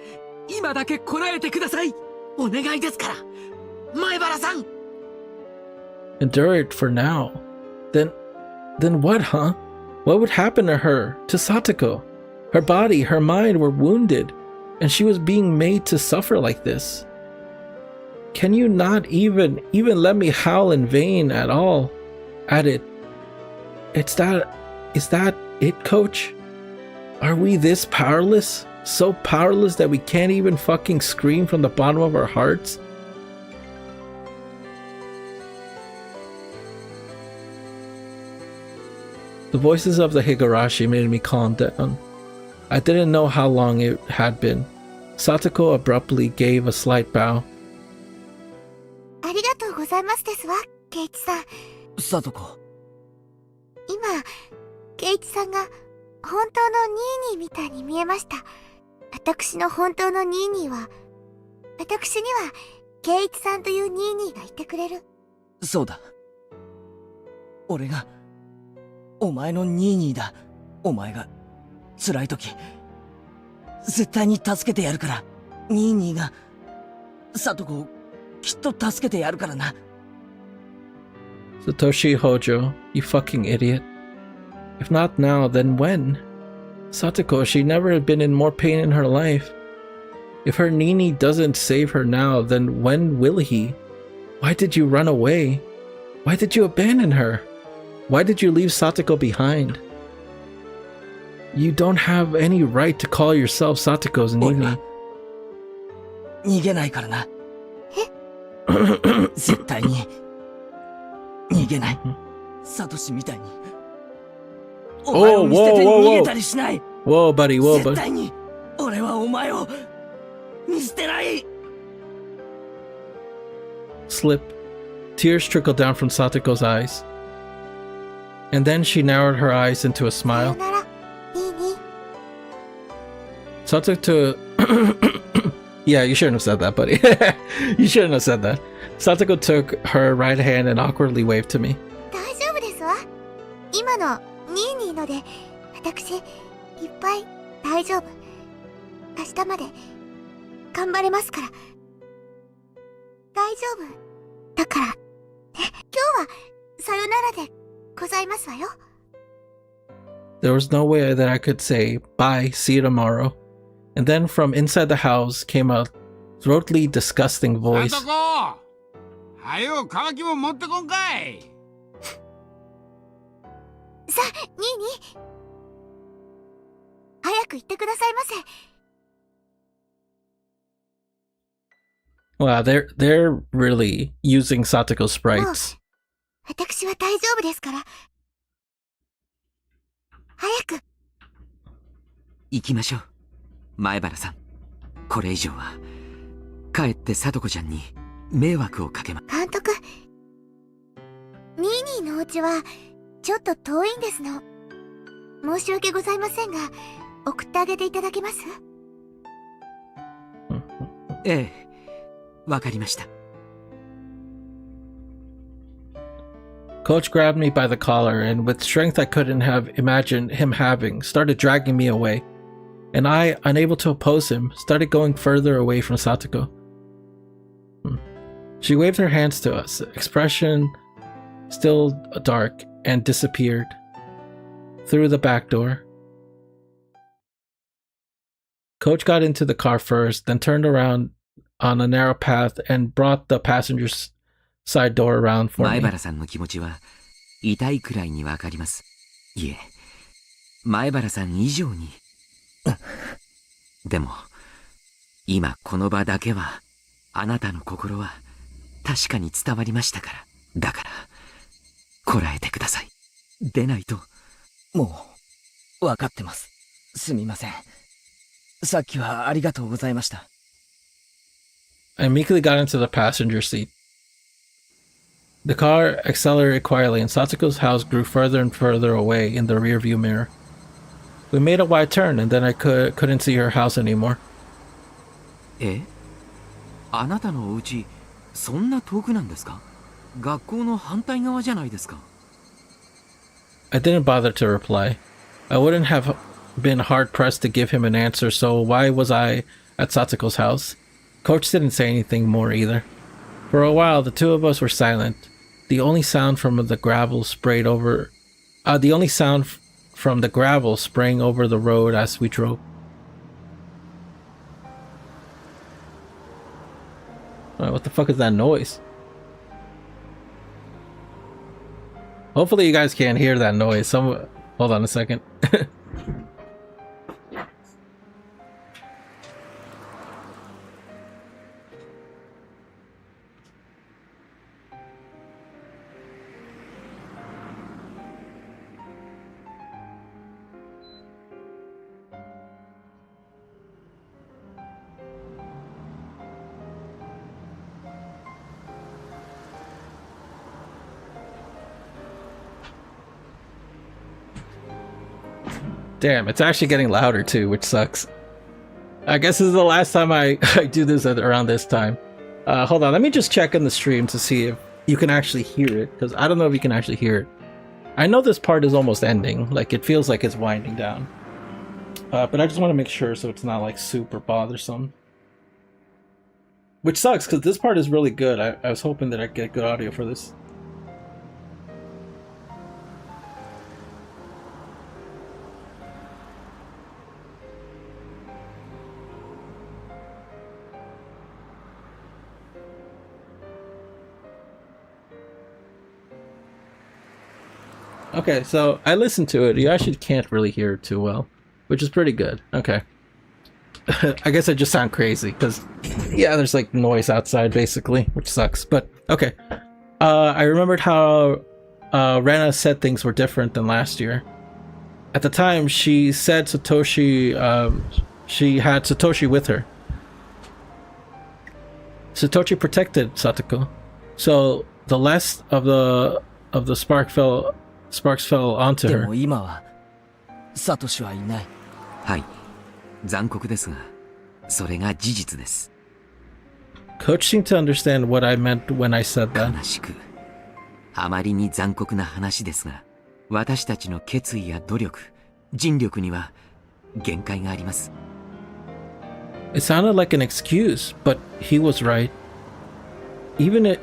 こらえてください。お願いですから、前原さん。
Endure it for now. Then what, huh? What would happen to her, to Satoko? Her body, her mind were wounded, and she was being made to suffer like this. Can you not even let me howl in vain at all? At it. Is that it, Coach? Are we this powerless? So powerless that we can't even fucking scream from the bottom of our hearts? The voices of the Higurashi made me calm down. I didn't know how long it had been. Satoko abruptly gave a slight bow.
ありがとうございますですわ、ケイチさん。
サトコ。
今、ケイチさんが本当のニーニーみたいに見えました。私の本当のニーニーは、私にはケイチさんというニーニーがいてくれる。
そうだ。俺がお前のニーニーだ。お前が辛い時絶対に助けてやるから。ニーニーがサトコをきっと助けてやるからな。
Satoshi Hojo, you fucking idiot. If not now, then when? Satoko, she never had been in more pain in her life. If her Nini doesn't save her now, then when will he? Why did you run away? Why did you abandon her? Why did you leave Satoko behind? You don't have any right to call yourself Satoko's Nini.
逃げないからな。絶対に逃げない。サトシみたいに。お前を見捨てて逃げたりしない。
Whoa, buddy, whoa,
絶
buddy.
対に俺はお前を見捨てない。
Slip. Tears trickled down from Satoko's eyes. And then she narrowed her eyes into a
さ
smile.
よなら、ニーニー。
Satoko... Yeah, you shouldn't have said that, buddy. You shouldn't have said that. Satoko took her right hand and awkwardly waved to me.
大丈夫ですわ。今のニーニーので、私、いっぱい大丈夫。明日まで頑張れますから。大丈夫。だから、ね、今日はさよならでございますわよ。
There was no way that I could say, bye, see you tomorrow. And then from inside the house came a throatly disgusting voice.
サトコ、はよ乾きも持ってこんかい。
さあ、ニーニー。早く行ってくださいませ。
Wow, they're really using Satoko's sprites.
私は大丈夫ですから。早く。
行きましょう。前原さん。これ以上は、かえってさとこちゃんに迷惑をかけま。
監督。ニーニーのお家は、ちょっと遠いんですの。申し訳ございませんが、送ってあげていただけます？
ええ、わかりました。
Coach grabbed me by the collar and with strength I couldn't have imagined him having, started dragging me away. And I, unable to oppose him, started going further away from Satoko. She waved her hands to us, expression still dark, and disappeared through the back door. Coach got into the car first, then turned around on a narrow path and brought the passenger's side door around for
前
me.
原さんの気持ちは痛いくらいにわかります。いえ、前原さん以上に。でも、今この場だけは、あなたの心は確かに伝わりましたから。だから、こらえてください。でないと。
もう、わかってます。すみません。さっきはありがとうございました。
I meekly got into the passenger seat. The car accelerated quietly and Satoko's house grew further and further away in the rearview mirror. We made a wide turn and then I couldn't see her house anymore.
え？あなたのお家、そんな遠くなんですか？学校の反対側じゃないですか。
I didn't bother to reply. I wouldn't have been hard pressed to give him an answer, so why was I at Satoko's house? Coach didn't say anything more either. For a while, the two of us were silent. The only sound from the gravel sprayed over... the only sound from the gravel spraying over the road as we drove. What the fuck is that noise? Hopefully you guys can't hear that noise. Hold on a second. Damn, it's actually getting louder too, which sucks. I guess this is the last time I do this around this time. Hold on, let me just check in the stream to see if you can actually hear it, because I don't know if you can actually hear it. I know this part is almost ending, like it feels like it's winding down. But I just want to make sure so it's not like super bothersome. Which sucks, because this part is really good. I was hoping that I'd get good audio for this. Okay, so I listened to it. You actually can't really hear it too well, which is pretty good. Okay. I guess I just sound crazy because, yeah, there's like noise outside basically, which sucks. But okay. I remembered how Rena said things were different than last year. At the time, she said Satoshi, she had Satoshi with her. Satoshi protected Satoko, so the less of the sparks fell onto
で
her.
も今はサトシはいない。
はい。残酷ですが、それが事実です。
Coach seemed to understand what I meant when I said that.
悲しく、あまりに残酷な話ですが、私たちの決意や努力、尽力には限界があります。
It sounded like an excuse, but he was right. Even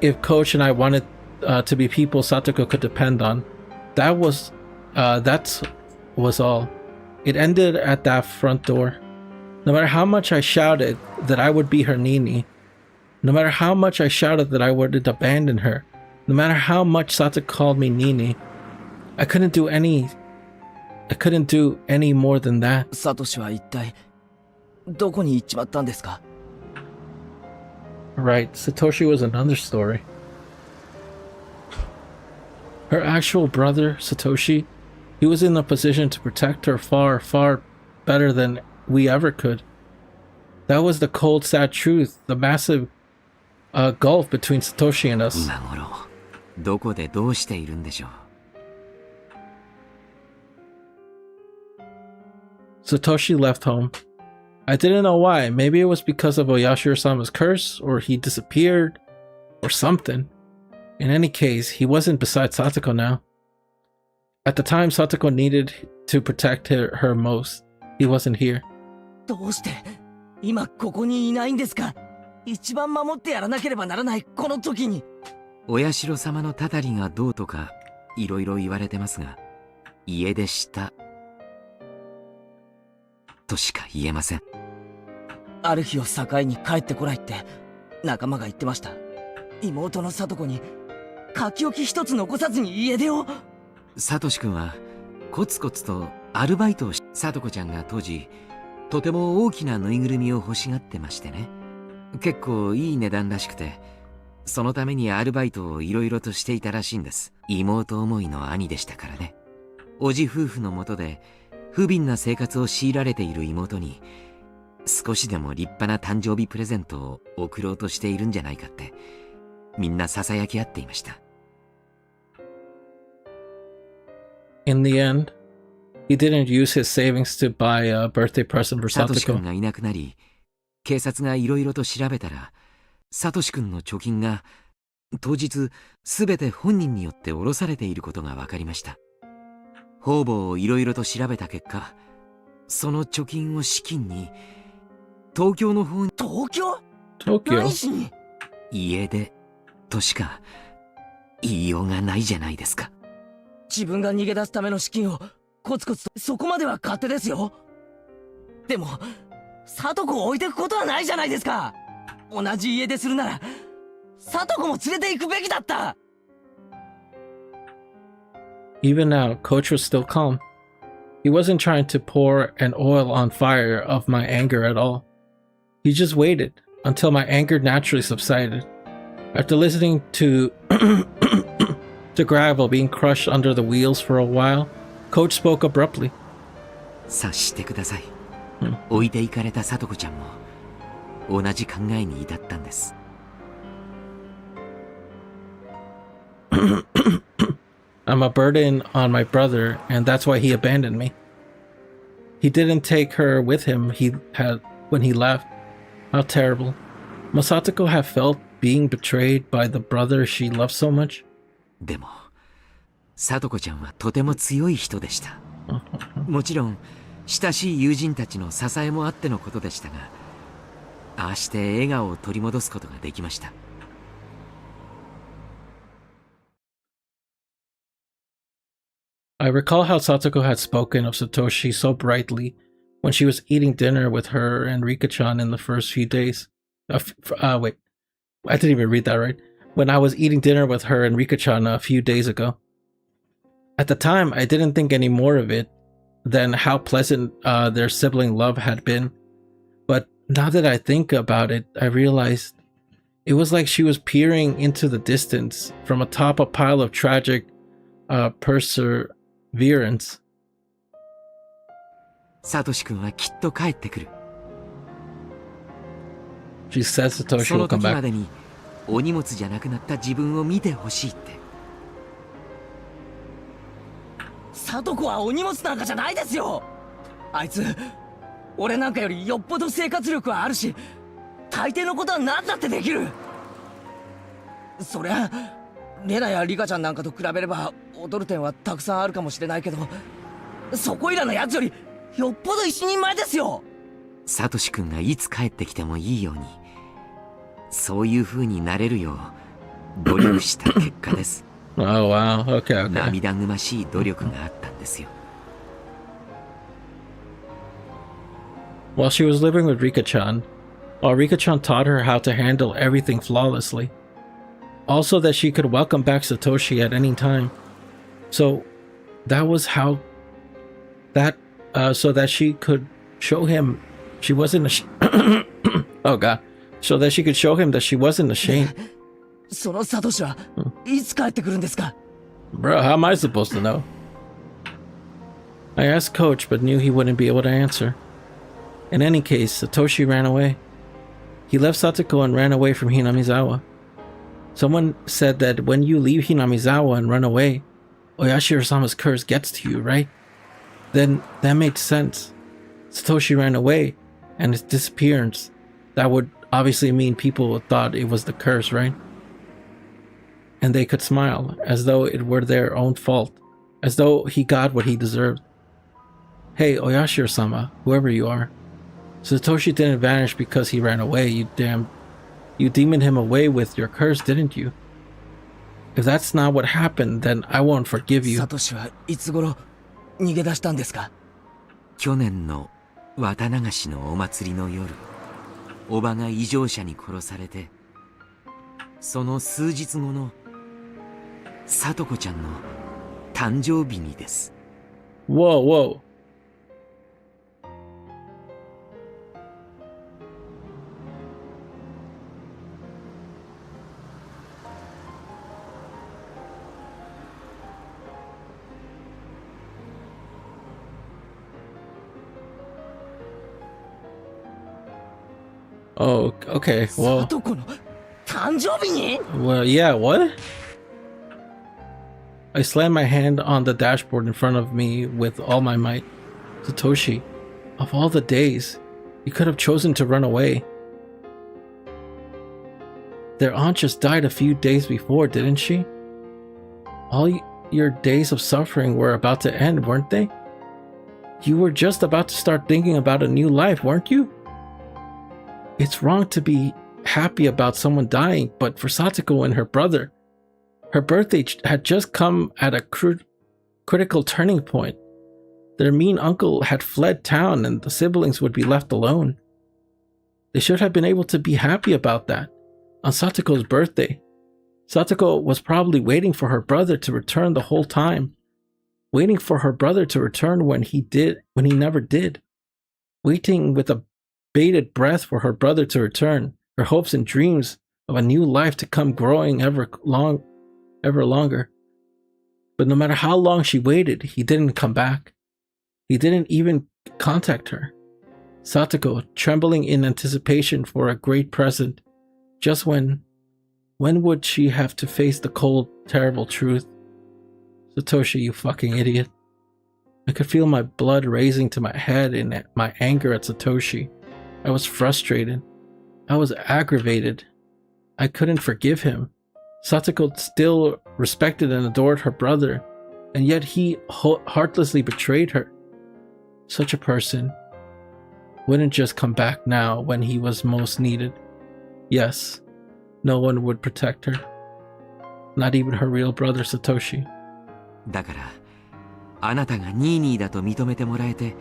if Coach and I wanted to be people Satoko could depend on, that was all. It ended at that front door. No matter how much I shouted that I would be her Nini, no matter how much I shouted that I would abandon her, no matter how much Satoko called me Nini, I couldn't do any more than that.
サトシは一体どこに行っちまったんですか？
Right, Satoshi was another story. Her actual brother, Satoshi, he was in a position to protect her far, far better than we ever could. That was the cold, sad truth, the massive gulf between Satoshi and us.
今頃、どこでどうしているんでしょう。
Satoshi left home. I didn't know why. Maybe it was because of Oyashiro-sama's curse, or he disappeared, or something. In any case, he wasn't beside Satoko now. At the time Satoko needed to protect her most, he wasn't here.
どうして今ここにいないんですか？一番守ってやらなければならないこの時に。
お社様のたたりがどうとかいろいろ言われてますが、家出したとしか言えません。
ある日を境に帰ってこないって仲間が言ってました。妹の聡子に書き置き一つ残さずに家出を。
サトシ君はコツコツとアルバイトをし、聡子ちゃんが当時とても大きなぬいぐるみを欲しがってましてね。結構いい値段らしくて、そのためにアルバイトをいろいろとしていたらしいんです。妹思いの兄でしたからね。おじ夫婦のもとで不憫な生活を強いられている妹に少しでも立派な誕生日プレゼントを贈ろうとしているんじゃないかってみんなささやき合っていました。
In the end, he didn't use his savings to buy a birthday present for
サトシ君
Satoko.
がいなくなり、警察がいろいろと調べたら、サトシ君の貯金が当日すべて本人によって下ろされていることが分かりました。方々をいろいろと調べた結果、その貯金を資金に東京の方に。
東京？
Tokyo.
何しに？
家出としか言いようがないじゃないですか。
自分が逃げ出すための資金をコツコツと。そこまでは勝手ですよ。でも聡子を置いてくことはないじゃないですか。同じ家出するなら聡子も連れて行くべきだった。
Even now, Coach was still calm. He wasn't trying to pour an oil on fire of my anger at all. He just waited until my anger naturally subsided. After listening to to gravel being crushed under the wheels for a while, Coach spoke abruptly.
察してください。置いていかれた聡子ちゃんも同じ考えに至ったんです。
I'm a burden on my brother, and that's why he abandoned me. He didn't take her with him when he left. How terrible. Must Satoko have felt being betrayed by the brother she loved so much?
でも聡子ちゃんはとても強い人でした。もちろん親しい友人たちの支えもあってのことでしたが、ああして笑顔を取り戻すことができました。
I recall how Satoko had spoken of Satoshi so brightly when she was eating dinner with her and Rika-chan in the first few days. Wait, I didn't even read that right. When I was eating dinner with her and Rika-chan a few days ago. At the time, I didn't think any more of it than how pleasant their sibling love had been. But now that I think about it, I realized it was like she was peering into the distance from atop a pile of tragic perseverance.
サトシ君はきっと帰ってくる。
She says Satoshi
そ
will
の
come
時ま
back.
でにお荷物じゃなくなった自分を見てほしいって。
サトコはお荷物なんかじゃないですよ。あいつ俺なんかよりよっぽど生活力はあるし、大抵のことは何だってできる。そりゃレナやリカちゃんなんかと比べれば劣る点はたくさんあるかもしれないけど、そこいらのやつよりよっぽど一人前ですよ。
サトシ君がいつ帰ってきてもいいように、そういう風になれるよう努力した結果です。
Oh wow, okay, okay.
涙ぐましい努力があったんですよ。
While she was living with Rika-chan, Rika-chan taught her how to handle everything flawlessly. Also that she could welcome back Satoshi at any time. So that was how so that she could show him she wasn't oh god. So that she could show him that she wasn't ashamed.
そのサトシはいつ帰ってくるんですか？
Bro, how am I supposed to know? I asked Coach, but knew he wouldn't be able to answer. In any case, Satoshi ran away. He left Satoko and ran away from Hinamizawa. Someone said that when you leave Hinamizawa and run away, Oyashiro-sama's curse gets to you, right? Then that makes sense. Satoshi ran away, and his disappearance, that would obviously mean people thought it was the curse, right? And they could smile, as though it were their own fault, as though he got what he deserved. Hey, Oyashiro-sama, whoever you are. Satoshi didn't vanish because he ran away, you demoned him away with your curse, didn't you? If that's not what happened, then I won't forgive you.
サトシはいつ頃逃げ出したんですか？
去年の綿流しのお祭りの夜、おばが異常者に殺されて、その数日後のサトコちゃんの誕生日にです。
Whoa, whoa. Oh, okay. Well,
サトコの誕生日に？
well, yeah, what? I slammed my hand on the dashboard in front of me with all my might. Satoshi, of all the days, you could have chosen to run away. Their aunt just died a few days before, didn't she? All your days of suffering were about to end, weren't they? You were just about to start thinking about a new life, weren't you? It's wrong to be happy about someone dying, but for Satoko and her brother, her birthday had just come at a critical turning point. Their mean uncle had fled town and the siblings would be left alone. They should have been able to be happy about that on Satoko's birthday. Satoko was probably waiting for her brother to return the whole time, waiting for her brother to return when he never did, waiting with a bated breath for her brother to return, her hopes and dreams of a new life to come growing ever longer. But no matter how long she waited, he didn't come back. He didn't even contact her. Satoko, trembling in anticipation for a great present, just when would she have to face the cold, terrible truth? Satoshi, you fucking idiot. I could feel my blood raising to my head in my anger at Satoshi. I was frustrated. I was aggravated. I couldn't forgive him. Satoko still respected and adored her brother, and yet he heartlessly betrayed her. Such a person wouldn't just come back now when he was most needed. Yes, no one would protect her. Not even her real brother Satoshi.
だから、あなたがニーニーだと認めてもらえて、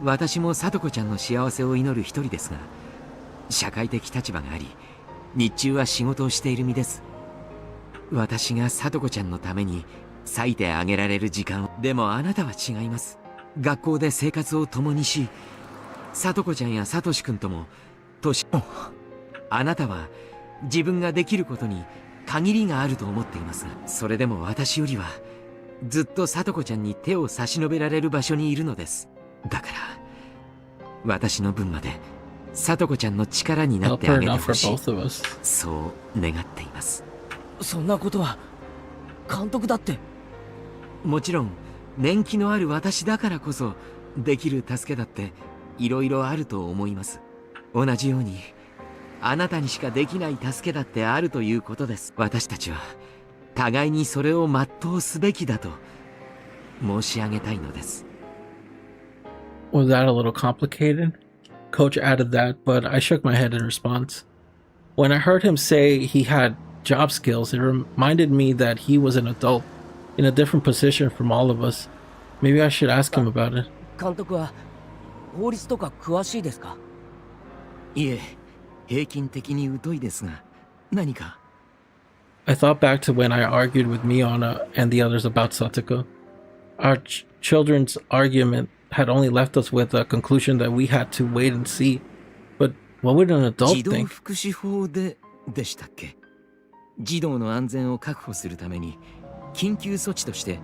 私もサトコちゃんの幸せを祈る一人ですが、社会的立場があり、日中は仕事をしている身です。私がサトコちゃんのために割いてあげられる時間を。でもあなたは違います。学校で生活を共にし、さとこちゃんやさとしくんとも年あなたは自分ができることに限りがあると思っていますが、それでも私よりはずっとさとこちゃんに手を差し伸べられる場所にいるのです。だから私の分までさとこちゃんの力になってあげてほしい、そう願っています。
そんなことは監督だって。
もちろん年季のある私だからこそできる助けだっていろいろあると思います。同じようにあなたにしかできない助けだってあるということです。私たちは互いにそれを全うすべきだと申し上げたいのです。
Was that a little complicated? Coach added that, but I shook my head in response. When I heard him say he had job skills, it reminded me that he was an adult in a different position from all of us. Maybe I should ask him about it.
監督は法律とか詳しいですか？
いえ、平均的に疎いですが、何か。
I thought back to when I argued with Miona and the others about Satoko. Our children's argument had only left us with a conclusion that we had to wait and see. But what would an adult
児童
think?
福祉法でしたっけ？児童の安全を確保するために緊急措置として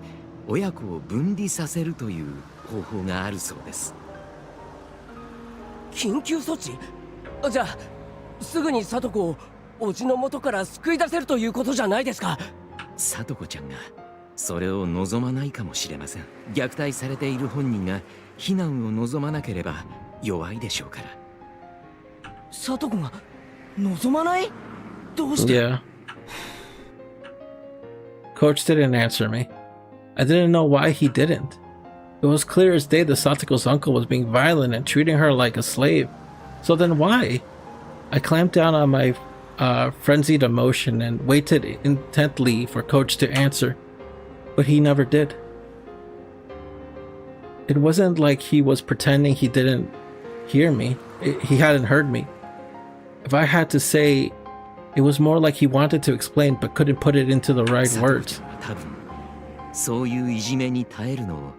親子を分離させるという方法があるそうです。
緊急措置？じゃあすぐに聡子をおじの元から救い出せるということじゃないですか。
聡子ちゃんがそれを望まないかもしれません。虐待されている本人が避難を望まなければ弱いでしょうから。
聡子が望まない？どうして？
Yeah. Coach didn't answer me. I didn't know why he didn't. It was clear as day that Satoko's uncle was being violent and treating her like a slave. So then why? I clamped down on my frenzied emotion and waited intently for Coach to answer, but he never did. It wasn't like he was pretending he didn't hear me. He hadn't heard me. If I had to say, it was more like he wanted to explain but couldn't put it into the right words.
多分そういういじめに耐えるのを。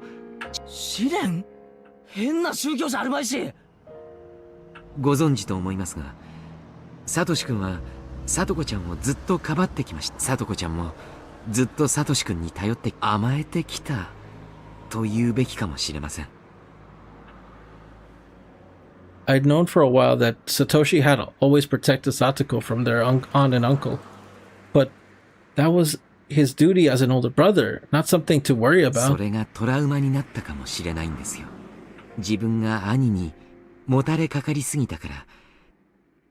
試練？変な宗教じゃあるまいし。
ご存知と思いますが、サトシ君はサトコちゃんをずっとかばってきました。サトコちゃんもずっとサトシ君に頼って甘えてきたと言うべきかもしれません。
I'd known for a while that Satoshi had always protected Satoko from their aunt and uncle, but that was his duty as an older brother, not something to worry
そ
about.
れがトラウマになったかもしれないんですよ。自分が兄にもたれかかりすぎたから、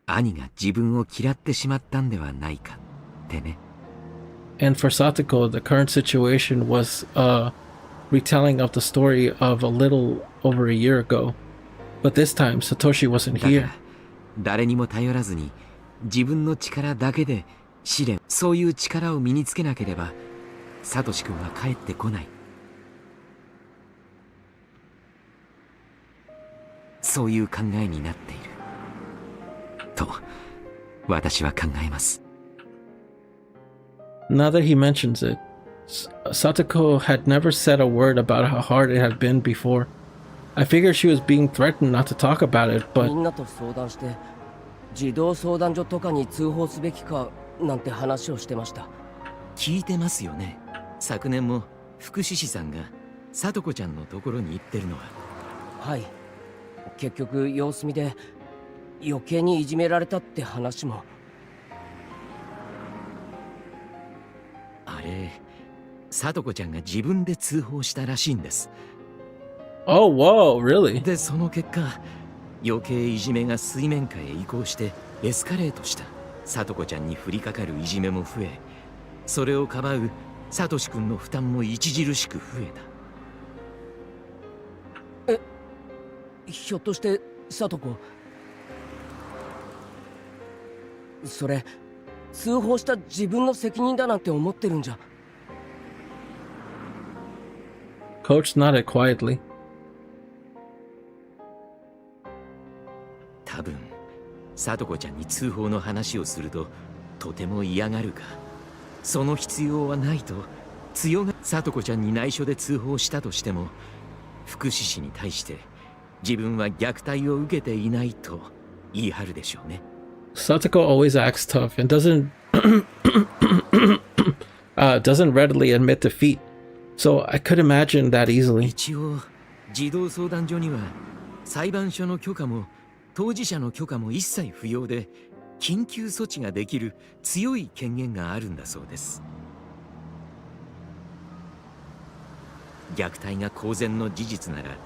兄が自分を嫌ってしまったんではないかってね。
And for Satoko, the current situation was a retelling of the story of a little over a year ago. But this time, Satoshi wasn't
だか
here.
ら誰にも頼らずに自分の力だけで試練、そういう力を身につけなければサトシ君は帰ってこない。そういう考えになっていると私は考えます。
Now that he mentions it, Satoko had never said a word about how hard it had been before. I figured she was being threatened not to talk about it,
み
but
んなと相談して児童相談所とかに通報すべきかなんて話をしてました。
聞いてますよね。昨年も福祉士さんがサトコちゃんのところに行ってるのは。
はい。結局様子見で余計にいじめられたって話も。
あれ、サトコちゃんが自分で通報したらしいんです。
oh, whoa, really?
で、その結果、余計いじめが水面下へ移行してエスカレートした。サトコちゃんに降りかかるいじめも増え、それをかばうサトシ君の負担も著しく増えた。
ひょっとして聡子、それ通報した自分の責任だなんて思ってるんじゃ。
Coach nodded quietly.
多分サトコちゃんに通報の話をするととても嫌がるか、その必要はないと強が聡子ちゃんに内緒で通報したとしても、福祉士に対して自分は虐待を受けていないと言い張るでしょうね。
Satoko always acts tough and doesn't readily admit defeat, so I could imagine that easily.
一応児童相談所には裁判所の許可も当事者の許可も一切不要で緊急措置ができる強い権限があるんだそうです。虐待が公然の事実なら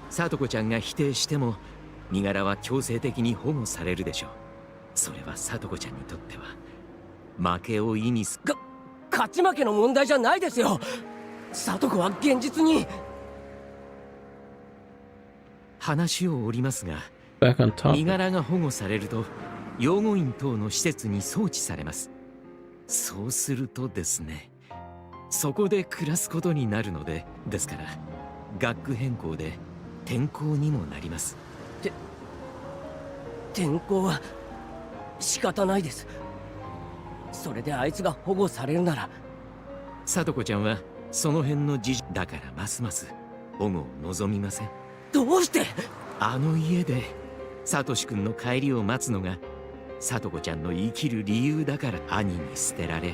聡子ちゃんが否定しても身柄は強制的に保護されるでしょう。それは聡子ちゃんにとっては負けを意味する。
勝ち負けの問題じゃないですよ。聡子は現実に。
話を折りますが、
Back on top.
身柄が保護されると養護院等の施設に送致されます。そうするとですね、そこで暮らすことになるので、ですから学区変更で転校にもなります。
転校は仕方ないです。それであいつが保護されるなら。
聡子ちゃんはその辺の事情だからますます保護を望みません。
どうして？
あの家でサトシ君の帰りを待つのが聡子ちゃんの生きる理由だから。兄に捨てられ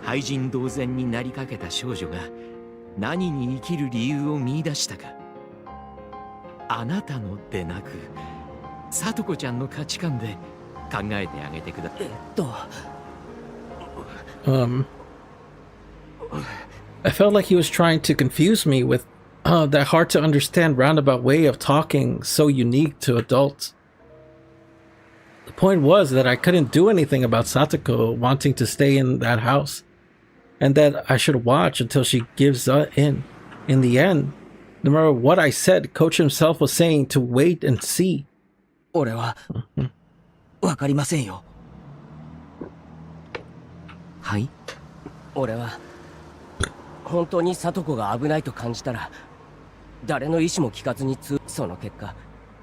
廃人同然になりかけた少女が何に生きる理由を見出したか、あなたのでなく聡子ちゃんの価値観で考えてあげてください。
I felt like he was trying to confuse me with that hard to understand roundabout way of talking so unique to adults. The point was that I couldn't do anything about Satoko wanting to stay in that house, and that I should watch until she gives in. In the end, no matter what I said, Coach himself was saying to wait and see.
俺はわかりませんよ。
はい。
俺は本当に聡子が危ないと感じたら誰の意思も聞かずにその結果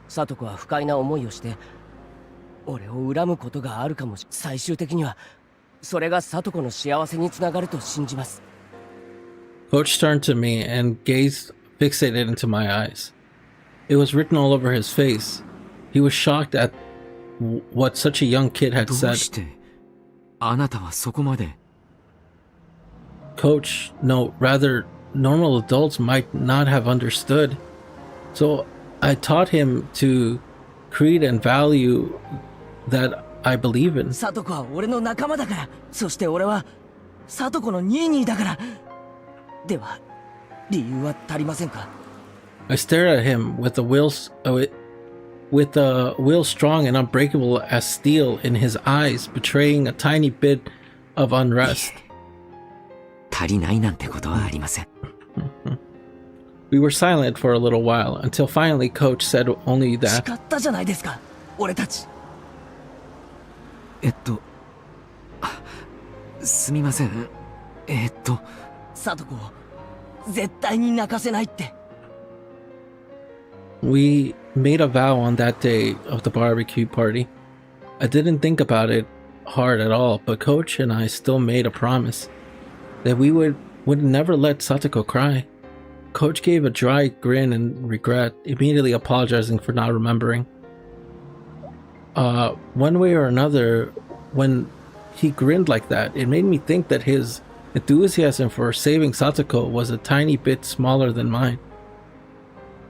聡子は不快な思いをして俺を恨むことがあるかもしれない。最終的にはそれが聡子の幸せにつながると信じます。
Coach turned to me and gazed fixated into my eyes. It was written all over his face. He was shocked at what such a young kid had
どう
said.
してあなたはそこまで。
Coach, no, rather, normal adults might not have understood. So I taught him to creed and value that I believe in.
聡子は俺の仲間だから。そして俺は聡子のニーニーだから。では理由は足りませんか？
I stared at him with a will strong and unbreakable as steel in his eyes, betraying a tiny bit of unrest.
足りないなんてことはありません。
We were silent for a little while until finally Coach said only
誓
that.
ったじゃないですか、俺たち。
すみません。
聡子を絶対に泣かせないって。
We made a vow on that day of the barbecue party. I didn't think about it hard at all, but Coach and I still made a promise that we would never let Satoko cry. Coach gave a dry grin and regret, immediately apologizing for not remembering. One way or another, when he grinned like that, it made me think that his enthusiasm for saving Satoko was a tiny bit smaller than mine.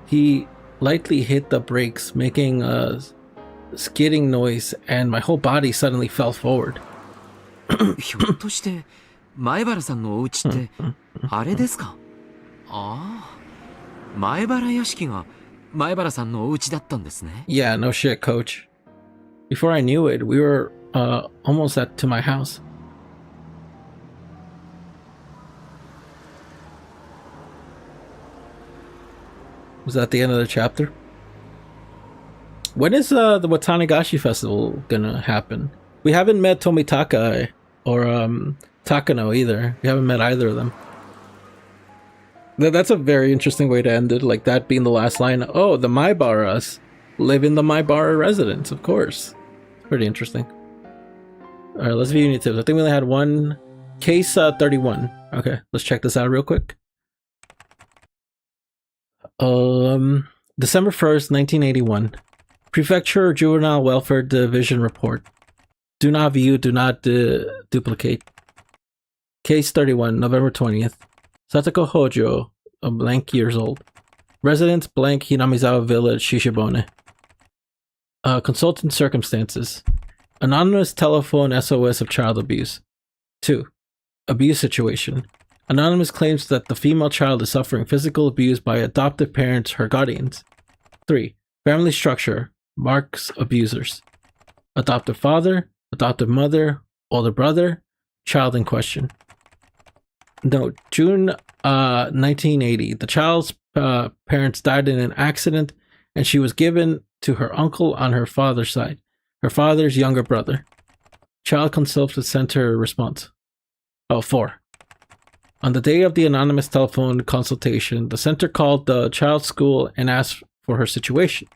He lightly hit the brakes, making a skidding noise, and my whole body suddenly fell forward.
ひょっとして前原さんのお家ってあれですか？ああ、前原屋敷が前原さんのお家だったんですね。
Yeah, no shit, Coach. Before I knew it, we were almost to my house. Was that the end of the chapter? When is the Watanagashi festival gonna happen? We haven't met Tomitaka or Takano either. We haven't met either of them. That's a very interesting way to end it, like that being the last line. Oh, the Maibaras live in the Maibara residence, of course. Pretty interesting. Alright, let's view unit tips. I think we only had one Case 31. Okay, let's check this out real quick. December 1st, 1981. Prefecture Juvenile Welfare Division report. Do not view, do not duplicate. Case 31, November 20th. Satoko Hojo, a blank years old. Residence blank Hinamizawa Village, Shishibone. Consultant circumstances. Anonymous telephone SOS of child abuse. 2. Abuse situation. Anonymous claims that the female child is suffering physical abuse by adoptive parents, her guardians. 3. Family structure. Marks abusers. Adoptive father, adoptive mother, older brother, child in question. Note, June 1980. The child's parents died in an accident and she was given to her uncle on her father's side, her father's younger brother. Child Consultative Center response. 4. On the day of the anonymous telephone consultation, the center called the child's school and asked for her situation.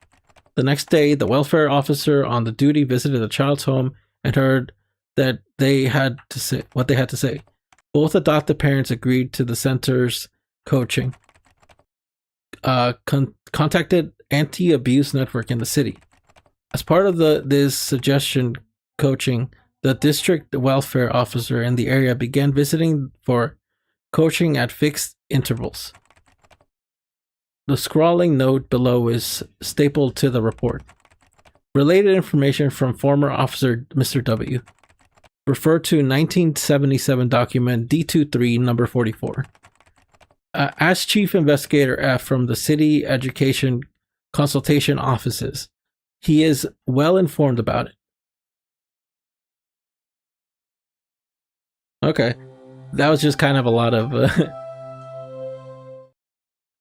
The next day, the welfare officer on the duty visited the child's home and heard that they had to say what they had to say. Both adoptive parents agreed to the center's coaching. Contacted anti-abuse network in the city. As part of this suggestion coaching, the district welfare officer in the area began visiting for coaching at fixed intervals. The scrawling note below is stapled to the report. Related information from former officer Mr. W. Refer to 1977 document D23 number 44. As Chief Investigator F from the City Education Consultation Offices, he is well informed about it. Okay. That was just kind of a lot of...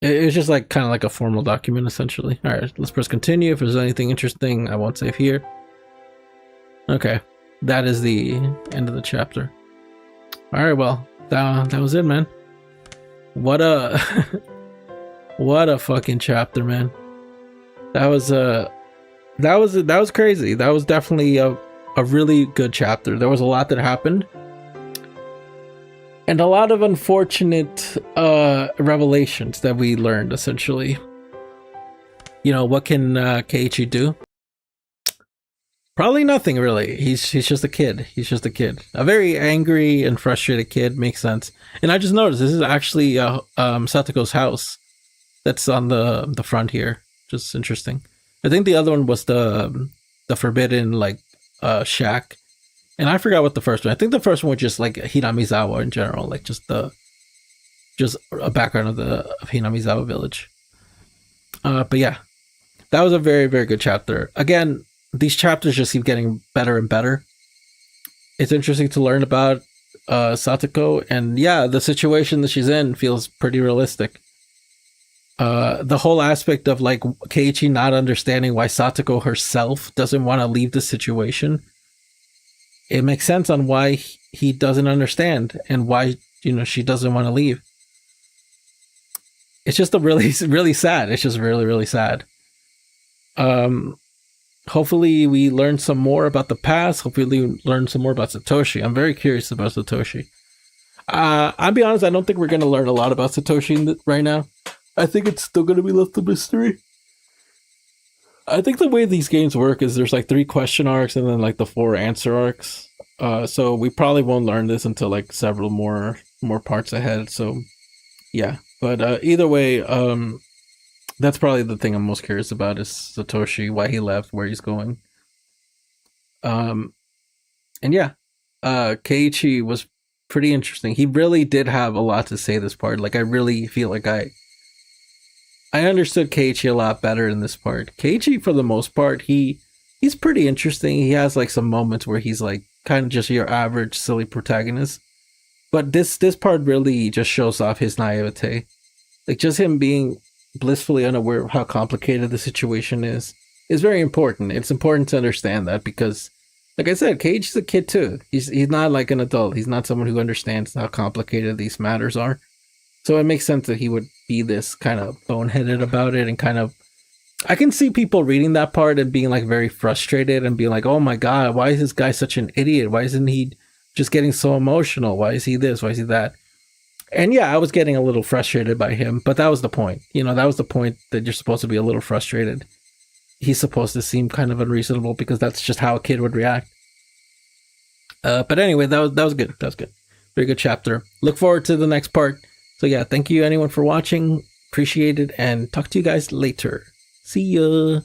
it was just like kind of like a formal document, essentially. Alright, let's press continue. If there's anything interesting, I won't save here. Okay. That is the end of the chapter. Alright, well, that was it, man. What a... what a fucking chapter, man. That was crazy. That was definitely a really good chapter. There was a lot that happened. And a lot of unfortunate revelations that we learned, essentially. You know, what can Keiichi do? Probably nothing, really. He's just a kid. He's just a kid. A very angry and frustrated kid. Makes sense. And I just noticed this is actually Satoko's house that's on the front here. Just interesting. I think the other one was the forbidden, like, shack. And I forgot what the first one. I think the first one was just like Hinamizawa in general, like just a background of Hinamizawa village. But yeah, that was a very, very good chapter. Again, these chapters just keep getting better and better. It's interesting to learn about Satoko, and yeah, the situation that she's in feels pretty realistic. The whole aspect of like Keiichi not understanding why Satoko herself doesn't want to leave the situation. It makes sense on why he doesn't understand and why, you know, she doesn't want to leave. It's just a really, really sad. It's just really, really sad. Hopefully we learn some more about the past. Hopefully we learn some more about Satoshi. I'm very curious about Satoshi. I'll be honest, I don't think we're going to learn a lot about Satoshi right now. I think it's still going to be left a mystery. I think the way these games work is there's like 3 question arcs and then like the 4 answer arcs. So we probably won't learn this until like several more parts ahead. So yeah, but either way, that's probably the thing I'm most curious about is Satoshi, why he left, where he's going. And yeah, Keiichi was pretty interesting. He really did have a lot to say this part. Like I really feel like I understood Keiichi a lot better in this part. Keiichi, for the most part, he's pretty interesting. He has like some moments where he's like kind of just your average silly protagonist. But this part really just shows off his naivete. Like just him being blissfully unaware of how complicated the situation is very important. It's important to understand that because, like I said, Keiichi's a kid too. He's not like an adult. He's not someone who understands how complicated these matters are. So it makes sense that he would be this kind of boneheaded about it and kind of... I can see people reading that part and being like very frustrated and being like, oh my god, why is this guy such an idiot? Why isn't he just getting so emotional? Why is he this? Why is he that? And yeah, I was getting a little frustrated by him, but that was the point. You know, that was the point, that you're supposed to be a little frustrated. He's supposed to seem kind of unreasonable because that's just how a kid would react. But anyway, that was good. That was good. Very good chapter. Look forward to the next part. So yeah, thank you anyone for watching. Appreciate it, and talk to you guys later. See ya.